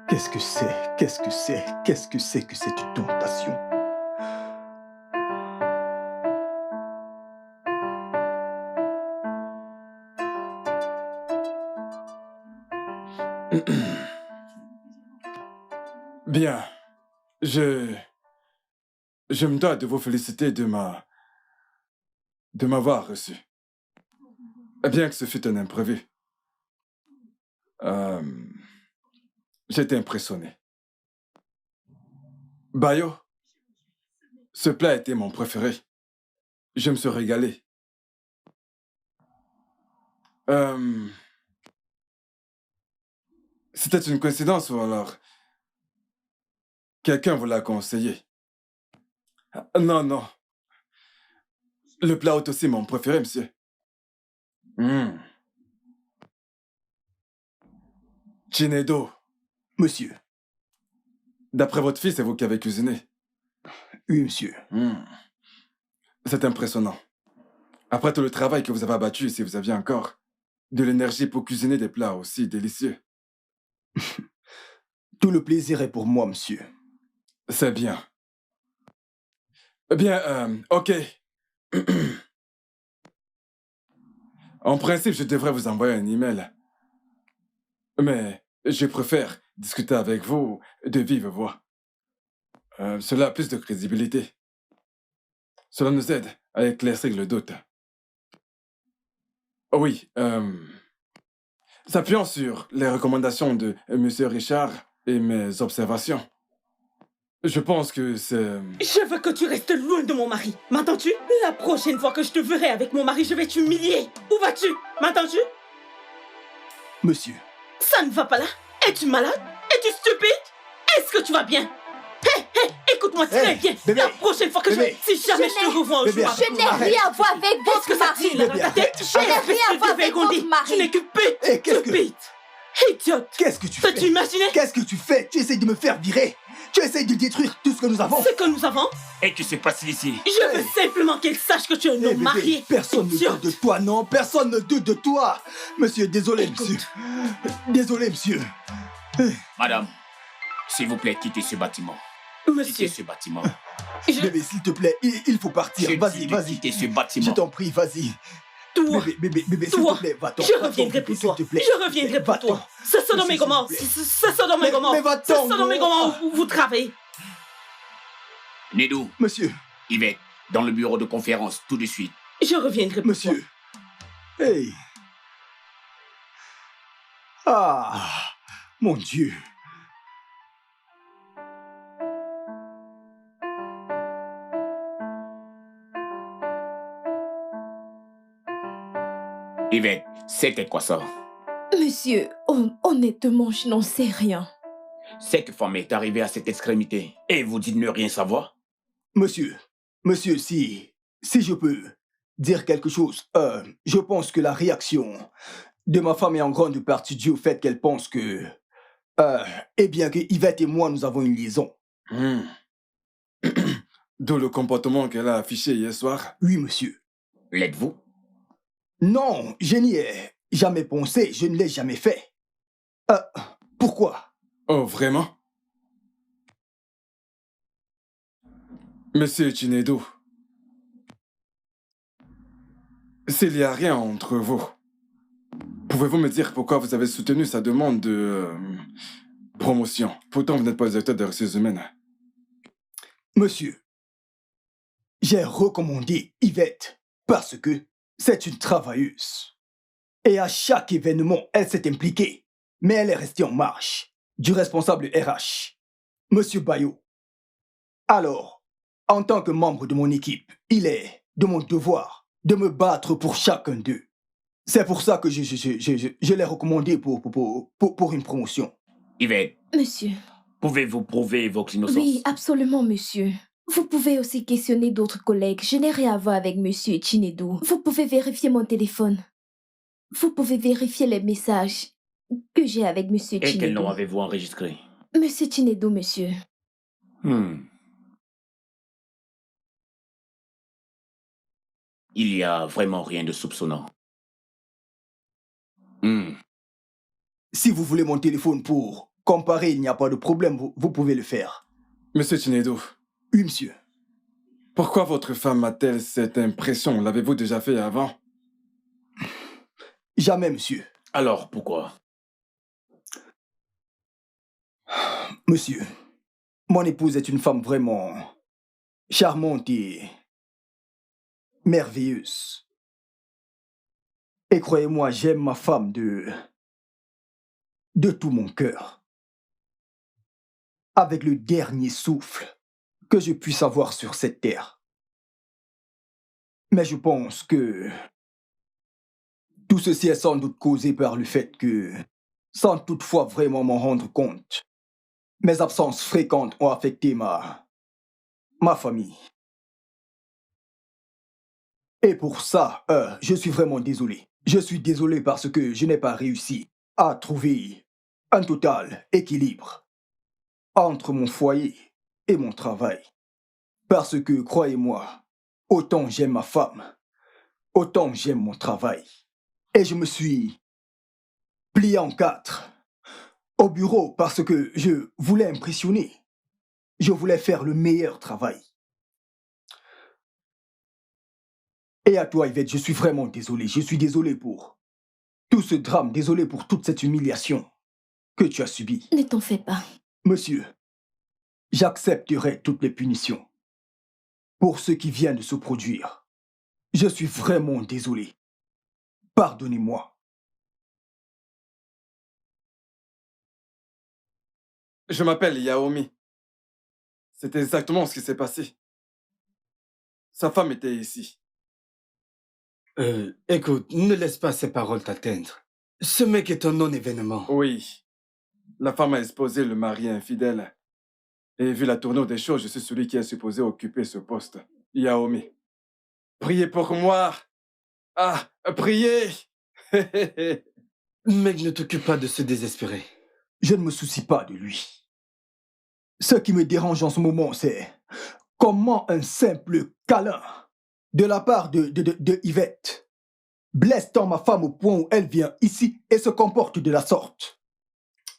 Qu'est-ce que c'est? Qu'est-ce que c'est? Qu'est-ce que c'est que cette tentation? Bien. Je me dois de vous féliciter de m'avoir reçu. Bien que ce fût un imprévu. J'étais impressionné. Bayo, ce plat était mon préféré. Je me suis régalé. C'était une coïncidence ou alors quelqu'un vous l'a conseillé? Non, non. Le plat est aussi mon préféré, monsieur. Chinedo. Monsieur. D'après votre fils, c'est vous qui avez cuisiné. Oui, monsieur. C'est impressionnant. Après tout le travail que vous avez abattu, si vous aviez encore de l'énergie pour cuisiner des plats aussi délicieux. Tout le plaisir est pour moi, monsieur. C'est bien. Bien, ok. En principe, je devrais vous envoyer un email. Mais je préfère discuter avec vous de vive voix. Cela a plus de crédibilité. Cela nous aide à éclaircir le doute. Oui, s'appuyant sur les recommandations de M. Richard et mes observations, je pense que c'est... Je veux que tu restes loin de mon mari. M'entends-tu? La prochaine fois que je te verrai avec mon mari, je vais t'humilier. Où vas-tu? M'entends-tu? Monsieur. Ça ne va pas là? Es-tu malade? Es-tu stupide? Est-ce que tu vas bien? Écoute-moi très bien. Bébé, la prochaine fois que bébé, si jamais je te revois au bébé, jour. Je n'ai rien à voir avec Qu'est-ce que votre ça dit mari. là dans ta tête? Je n'ai rien à voir avec votre mari. Tu n'es qu'une pute. Eh, qu'est-ce que- Stupide. Idiote. Qu'est-ce que tu fais? Peux-tu imaginer? Qu'est-ce que tu fais? Tu essayes de me faire virer. Tu essayes de détruire tout ce que nous avons. Ce que nous avons? Et que se passe ici? Je veux simplement qu'elle sache que tu es un Eh, homme bébé, marié. personne ne Idiote. doute de toi, non. Personne ne doute de toi. Monsieur, désolé, Écoute. monsieur. Désolé, monsieur. Madame, s'il vous plaît, quittez ce bâtiment. Quittez Monsieur, ce bâtiment. Bébé, s'il te plaît, il faut partir. Je Vas-y, dis de vas-y. quitter ce Je bâtiment. t'en prie, vas-y. toi, Bébé, s'il Toi, te plaît, va-t'en. je Va-t'en, reviendrai bébé, pour toi. s'il te plaît. Je reviendrai pour Va-t'en. toi. C'est Sodome et S'il te Gomorrhe. plaît. C'est Sodome et Gomorrhe. Mais va-t'en, C'est Sodome et non. Gomorrhe où vous travaillez. Nedou, Monsieur, Yvette, dans le bureau de conférence, tout de suite. Je reviendrai pour toi. monsieur. Hey. Ah, mon Dieu. Yvette, c'était quoi ça? Monsieur, honnêtement, je n'en sais rien. Cette femme est arrivée à cette extrémité et vous dites ne rien savoir? Monsieur, si je peux dire quelque chose, je pense que la réaction de ma femme est en grande partie due au fait qu'elle pense que, eh bien que Yvette et moi, nous avons une liaison. D'où le comportement qu'elle a affiché hier soir. Oui, monsieur. L'êtes-vous? Non, je n'y ai jamais pensé, je ne l'ai jamais fait. Pourquoi? Oh, vraiment? Monsieur Chinedo, s'il n'y a rien entre vous, pouvez-vous me dire pourquoi vous avez soutenu sa demande de promotion? Pourtant, vous n'êtes pas directeur des ressources humaines. Monsieur, j'ai recommandé Yvette parce que c'est une travailleuse. Et à chaque événement, elle s'est impliquée. Mais elle est restée en marche du responsable RH. Monsieur Bayo, alors, en tant que membre de mon équipe, il est de mon devoir de me battre pour chacun d'eux. C'est pour ça que je l'ai recommandé pour une promotion. Yvette, Monsieur. pouvez-vous prouver votre innocence? Oui, absolument, monsieur. Vous pouvez aussi questionner d'autres collègues. Je n'ai rien à voir avec monsieur Chinedu. Vous pouvez vérifier mon téléphone. Vous pouvez vérifier les messages que j'ai avec monsieur Et Chinedu. quel nom avez-vous enregistré? Monsieur Chinedu, monsieur. Il y a vraiment rien de soupçonnant. Si vous voulez mon téléphone pour comparer, il n'y a pas de problème, vous pouvez le faire. Monsieur Chinedu, Oui, monsieur. pourquoi votre femme a-t-elle cette impression? L'avez-vous déjà fait avant? Jamais, monsieur. Alors, pourquoi? Monsieur, mon épouse est une femme vraiment charmante et merveilleuse. Et croyez-moi, j'aime ma femme de tout mon cœur. Avec le dernier souffle que je puisse avoir sur cette terre. Mais je pense que tout ceci est sans doute causé par le fait que, sans toutefois vraiment m'en rendre compte, mes absences fréquentes ont affecté ma famille. Et pour ça, je suis vraiment désolé. Je suis désolé parce que je n'ai pas réussi à trouver un total équilibre entre mon foyer et mon travail. Parce que, croyez-moi, autant j'aime ma femme, autant j'aime mon travail. Et je me suis plié en 4 au bureau parce que je voulais impressionner. Je voulais faire le meilleur travail. Et à toi, Yvette, je suis vraiment désolé. Je suis désolé pour tout ce drame, désolé pour toute cette humiliation que tu as subie. Ne t'en fais pas. Monsieur, j'accepterai toutes les punitions pour ce qui vient de se produire. Je suis vraiment désolé. Pardonnez-moi. Je m'appelle Yaomi. C'est exactement ce qui s'est passé. Sa femme était ici. Écoute, ne laisse pas ces paroles t'atteindre. Ce mec est un non-événement. Oui. La femme a exposé le mari infidèle. Et vu la tournure des choses, je suis celui qui est supposé occuper ce poste. Yaomi. Priez pour moi. Ah, priez. Mec, ne t'occupe pas de se désespérer. Je ne me soucie pas de lui. Ce qui me dérange en ce moment, c'est comment un simple câlin de la part de Yvette blesse tant ma femme au point où elle vient ici et se comporte de la sorte.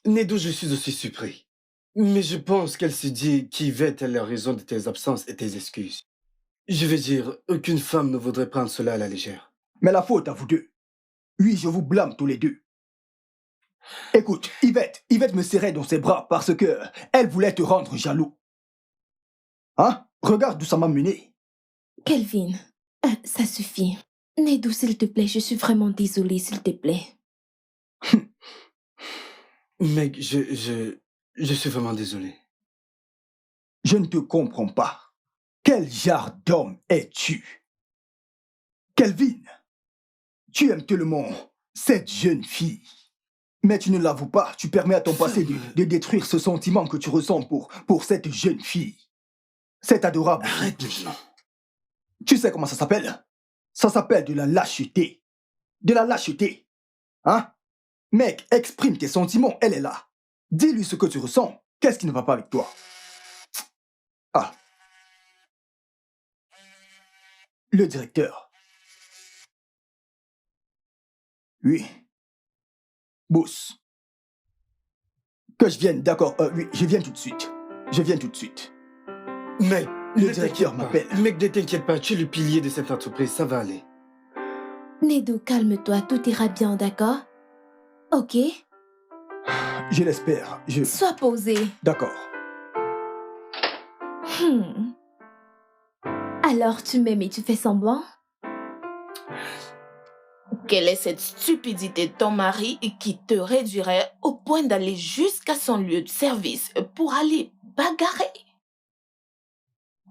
Nedo, je suis aussi surpris. Mais je pense qu'elle se dit qu'Yvette est la raison de tes absences et tes excuses. Je veux dire, aucune femme ne voudrait prendre cela à la légère. Mais la faute à vous deux. Oui, je vous blâme tous les deux. Écoute, Yvette me serrait dans ses bras parce que elle voulait te rendre jaloux. Hein? Regarde d'où ça m'a mené. Kelvin, ça suffit. Nedu, s'il te plaît, je suis vraiment désolée, s'il te plaît. Mec, je suis vraiment désolé. Je ne te comprends pas. Quel genre d'homme es-tu? Kelvin, tu aimes tellement cette jeune fille. Mais tu ne l'avoues pas, tu permets à ton passé de détruire ce sentiment que tu ressens pour cette jeune fille. C'est adorable. Arrête maintenant. Tu sais comment ça s'appelle? Ça s'appelle de la lâcheté. De la lâcheté. Hein? Mec, exprime tes sentiments, elle est là. Dis-lui ce que tu ressens. Qu'est-ce qui ne va pas avec toi? Ah. Le directeur. Oui. Boss. Que je vienne, d'accord. Oui, je viens tout de suite. Je viens tout de suite. Mec, Le directeur m'appelle. Mec, ne t'inquiète pas, tu es le pilier de cette entreprise, ça va aller. Nedu, calme-toi, tout ira bien, d'accord? Ok? Je l'espère. Sois posé. D'accord. Alors tu m'aimes et tu fais semblant? Quelle est cette stupidité de ton mari qui te réduirait au point d'aller jusqu'à son lieu de service pour aller bagarré.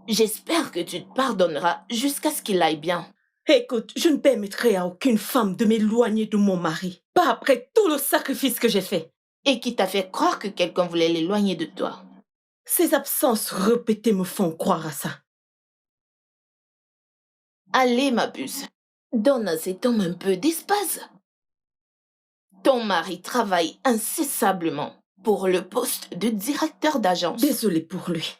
J'espère que tu te pardonneras jusqu'à ce qu'il aille bien. Écoute, je ne permettrai à aucune femme de m'éloigner de mon mari. Pas après tout le sacrifice que j'ai fait. Et qui t'a fait croire que quelqu'un voulait l'éloigner de toi. Ces absences répétées me font croire à ça. Allez, ma puce, donne à cet homme un peu d'espace. Ton mari travaille incessablement pour le poste de directeur d'agence. Désolée pour lui.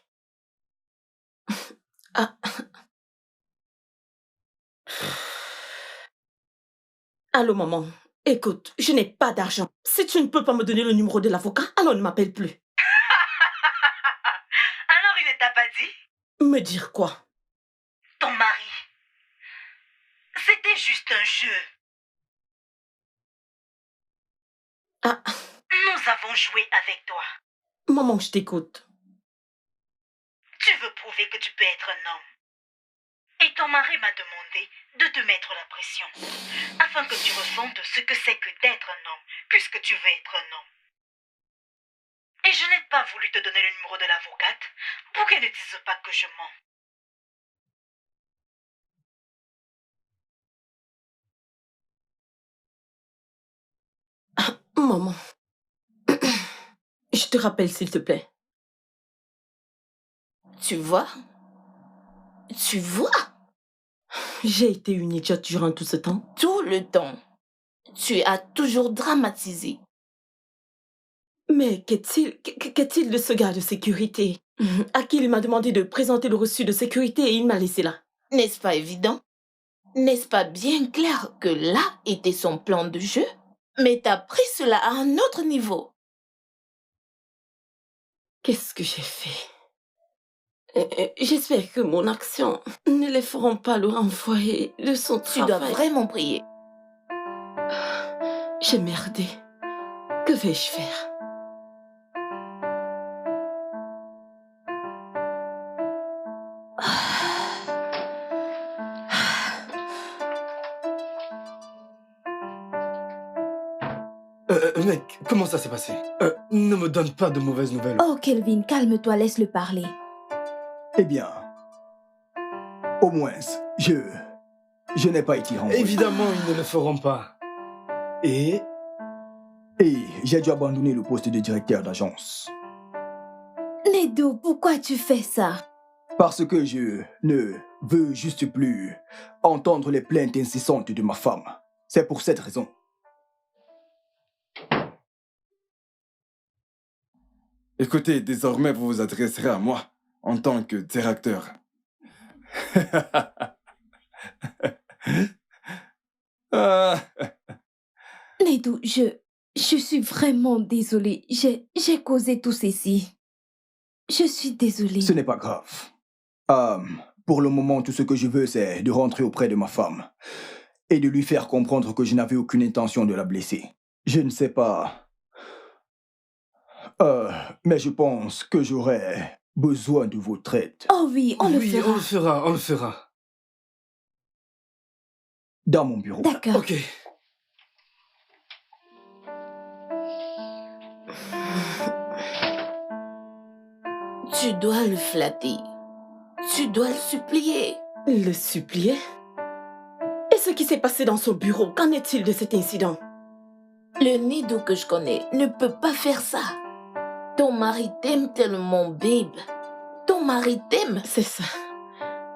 Ah. Allô, maman. Écoute, je n'ai pas d'argent. Si tu ne peux pas me donner le numéro de l'avocat, alors ne m'appelle plus. Alors il ne t'a pas dit? Me dire quoi? Ton mari. C'était juste un jeu. Ah, Nous avons joué avec toi. maman, je t'écoute. Tu veux prouver que tu peux être un homme. Et ton mari m'a demandé de te mettre la pression, afin que tu ressentes ce que c'est que d'être un homme, puisque tu veux être un homme. Et je n'ai pas voulu te donner le numéro de l'avocate pour qu'elle ne dise pas que je mens. Maman. Je te rappelle, s'il te plaît. Tu vois? Tu vois? J'ai été une idiote durant tout ce temps. Tout le temps. Tu as toujours dramatisé. Mais qu'est-il de ce gars de sécurité à qui il m'a demandé de présenter le reçu de sécurité et il m'a laissé là? N'est-ce pas évident? N'est-ce pas bien clair que là était son plan de jeu? Mais t'as pris cela à un autre niveau. Qu'est-ce que j'ai fait? J'espère que mon action ne les feront pas le renvoyer de son Tu travail. dois vraiment prier. J'ai merdé. Que vais-je faire? Mec, comment ça s'est passé? Ne me donne pas de mauvaises nouvelles. Oh, Kelvin, calme-toi, laisse-le parler. Eh bien, au moins, je n'ai pas été renvoyé. Évidemment, ils ne le feront pas. Et Et j'ai dû abandonner le poste de directeur d'agence. Nedo, pourquoi tu fais ça? Parce que je ne veux juste plus entendre les plaintes incessantes de ma femme. C'est pour cette raison. Écoutez, désormais, vous vous adresserez à moi en tant que directeur. Ah. Nedo, je suis vraiment désolée. J'ai causé tout ceci. Je suis désolée. Ce n'est pas grave. Pour le moment, tout ce que je veux, c'est de rentrer auprès de ma femme et de lui faire comprendre que je n'avais aucune intention de la blesser. Je ne sais pas... mais je pense que j'aurais besoin de votre aide. Oh oui, on le oui, fera. on le fera, on le fera. Dans mon bureau. D'accord. Ok. Tu dois le flatter. Tu dois le supplier. Le supplier? Et ce qui s'est passé dans son bureau, qu'en est-il de cet incident? Le Nedo que je connais ne peut pas faire ça. Ton mari t'aime tellement, babe. Ton mari t'aime. C'est ça.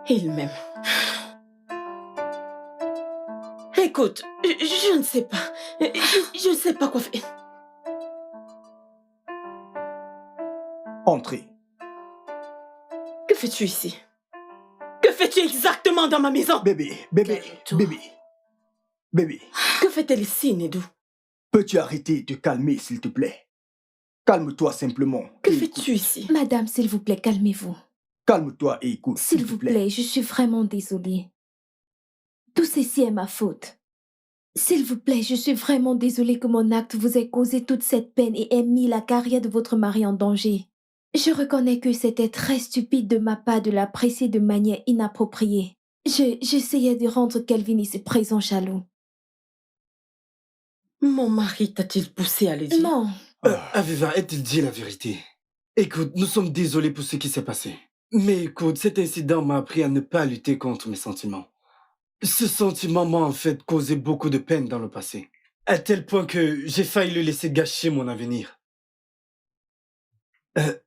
Il m'aime. Écoute, je ne sais pas. Je ne sais pas quoi faire. Entrez. Que fais-tu ici? Que fais-tu exactement dans ma maison? Bébé, bébé, Calme-toi. bébé. Bébé, Que fait-elle ici, Nedou? peux-tu arrêter de te calmer, s'il te plaît? Calme-toi simplement. Que et fais-tu ici? Madame, s'il vous plaît, calmez-vous. Calme-toi et écoute, S'il vous plaît, je suis vraiment désolée. Tout ceci est ma faute. S'il vous plaît, je suis vraiment désolée que mon acte vous ait causé toute cette peine et ait mis la carrière de votre mari en danger. Je reconnais que c'était très stupide de ma part de l'apprécier de manière inappropriée. J'essayais de rendre Kelvin ici présent jaloux. Mon mari t'a-t-il poussé à le dire? Non, Aviva, a-t-il dit la vérité? Écoute, nous sommes désolés pour ce qui s'est passé. Mais écoute, cet incident m'a appris à ne pas lutter contre mes sentiments. Ce sentiment m'a en fait causé beaucoup de peine dans le passé. À tel point que j'ai failli le laisser gâcher mon avenir.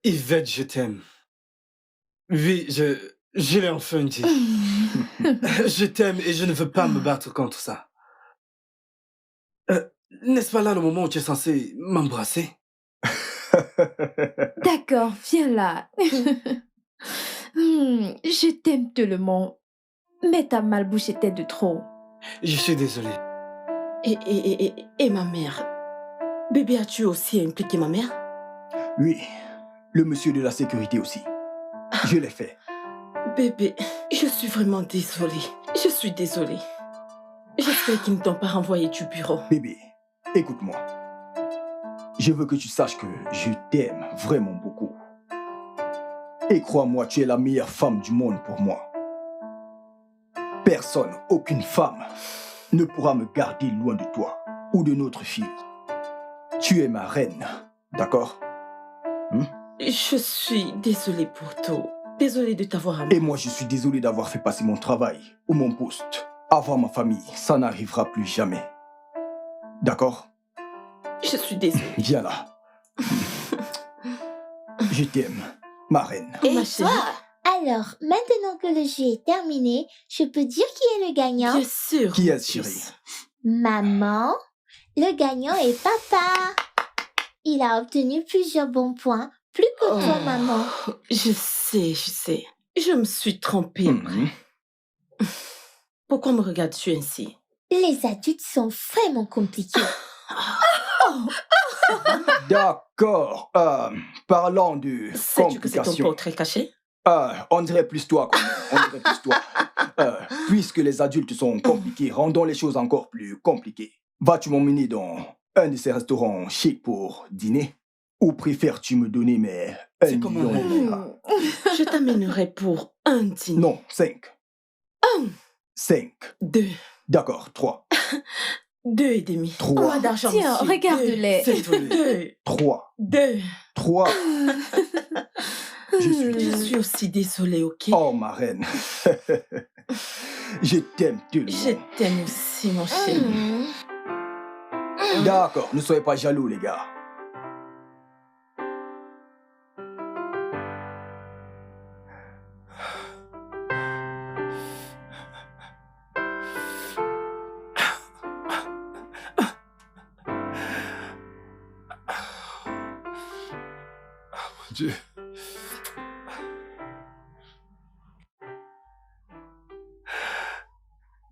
Yvette, je t'aime. Oui, je l'ai enfin dit. Je t'aime et je ne veux pas me battre contre ça. N'est-ce pas là le moment où tu es censé m'embrasser? D'accord, viens là. Je t'aime tellement. Mais ta malbouche était de trop. Je suis désolé. Et ma mère? Bébé, as-tu aussi impliqué ma mère? Oui, le monsieur de la sécurité aussi. Je l'ai fait. Bébé, je suis vraiment désolée. Je suis désolée. J'espère qu'ils ne t'ont pas renvoyé du bureau. Bébé, écoute-moi. Je veux que tu saches que je t'aime vraiment beaucoup. Et crois-moi, tu es la meilleure femme du monde pour moi. Personne, aucune femme, ne pourra me garder loin de toi ou de notre fille. Tu es ma reine, d'accord? Je suis désolée pour tout. Désolée de t'avoir amené. Et moi, je suis désolé d'avoir fait passer mon travail ou mon poste avant ma famille. Ça n'arrivera plus jamais. D'accord? Je suis désolée. Viens là. Je t'aime, ma reine. Et Ma toi? chérie. Alors, maintenant que le jeu est terminé, je peux dire qui est le gagnant? Bien sûr. Qui mon est-ce, chérie? fils. Maman. Le gagnant est papa. Il a obtenu plusieurs bons points, plus que toi, maman. Je sais. Je me suis trompée. Mhm. Pourquoi me regardes-tu ainsi? Les adultes sont vraiment compliqués. D'accord. Parlant de Sais-tu que c'est ton complications. portrait caché? On dirait plus toi. On dirait plus toi. Puisque les adultes sont compliqués, rendons les choses encore plus compliquées. Vas-tu m'emmener dans un de ces restaurants chics pour dîner? Ou préfères-tu me donner mes 1 C'est comme un million de rêve. liras? Je t'amènerai pour un dîner. Non, 5. 5. 2. D'accord, 3. 2 et demi. 3. Pas d'argent, Tiens, monsieur. regarde-les. C'est tout. 2. 3. 2. 3. Je suis Je désolé. suis aussi désolée, ok? Oh, ma reine. Je t'aime tellement. Je t'aime aussi, mon chéri. D'accord, ne soyez pas jaloux, les gars. Dieu.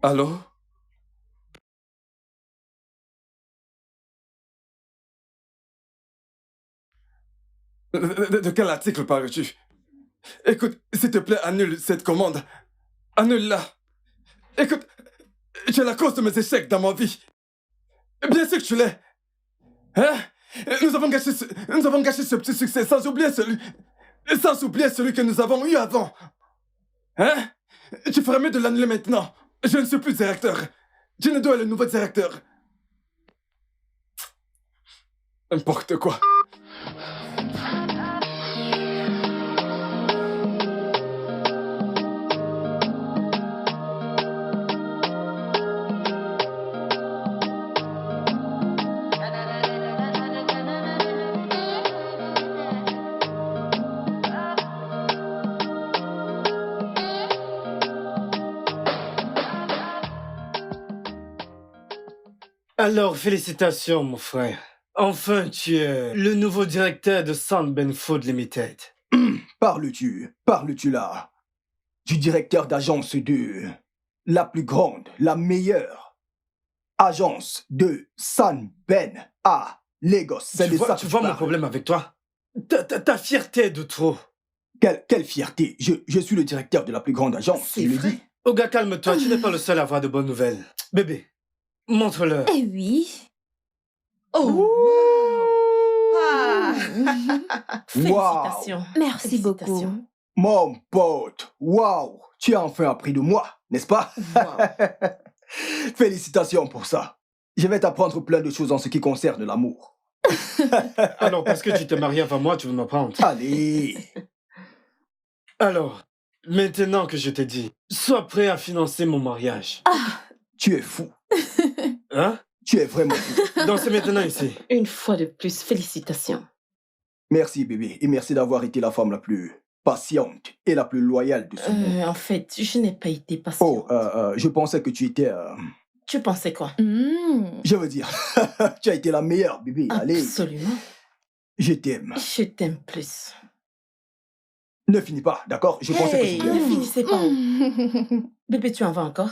Allô? De quel article parles-tu? Écoute, s'il te plaît, annule cette commande. Annule-la. Écoute, tu es la cause de mes échecs dans ma vie. Bien sûr que tu l'es. Hein? Nous avons gâché ce petit succès sans oublier celui que nous avons eu avant. Hein? Tu ferais mieux de l'annuler maintenant. Je ne suis plus directeur. Jinedo est le nouveau directeur. N'importe quoi. Alors, félicitations, mon frère. Enfin, tu es le nouveau directeur de Sound Ben Food Limited. Parles-tu là du directeur d'agence de la plus grande, la meilleure agence de San Ben à Lagos? C'est de ça que Tu vois mon parles. problème avec toi? Ta fierté de trop. Quelle fierté. Je suis le directeur de la plus grande agence, C'est je le vrai. dis. Oga, calme-toi, tu n'es pas le seul à avoir de bonnes nouvelles. Bébé, montre-leur. Eh oui. Oh! Ah. Félicitations. Merci beaucoup. Félicitations. Mon pote, waouh, tu as enfin appris de moi, n'est-ce pas? Wow. Félicitations pour ça. Je vais t'apprendre plein de choses en ce qui concerne l'amour. Alors, parce que tu t'es marié avant moi, tu veux m'apprendre. Allez. Alors, maintenant que je t'ai dit, sois prêt à financer mon mariage. Tu es fou. Hein? Tu es vraiment fou. Donc c'est maintenant ici. Une fois de plus, félicitations. Merci, bébé. Et merci d'avoir été la femme la plus patiente et la plus loyale de ce monde. En fait, je n'ai pas été patiente. Je pensais que tu étais... Tu pensais quoi? Je veux dire, tu as été la meilleure, bébé. Allez, Absolument. je t'aime. Je t'aime plus. Ne finis pas, d'accord? Je pensais que Hey, c'était... ne finissez pas. Bébé, tu en vas encore?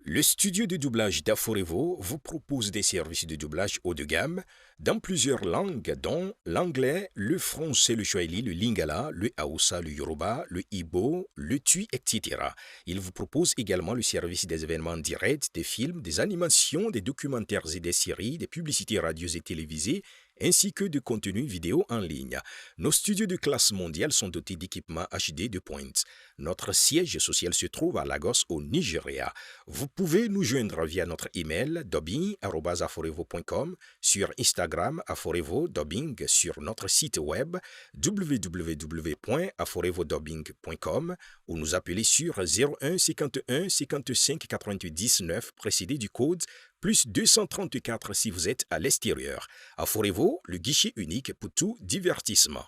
Le studio de doublage d'Aforevo vous propose des services de doublage haut de gamme dans plusieurs langues, dont l'anglais, le français, le swahili, le lingala, le hausa, le yoruba, le igbo, le tui, etc. Il vous propose également le service des événements directs, des films, des animations, des documentaires et des séries, des publicités radios et télévisées, ainsi que de contenus vidéo en ligne. Nos studios de classe mondiale sont dotés d'équipements HD de pointe. Notre siège social se trouve à Lagos, au Nigeria. Vous pouvez nous joindre via notre email dubbing@aforevo.com, sur Instagram aforevo-dubbing, sur notre site web www.aforevodubbing.com ou nous appeler sur 01 51 55 99 précédé du code plus 234 si vous êtes à l'extérieur. Aforevo, le guichet unique pour tout divertissement.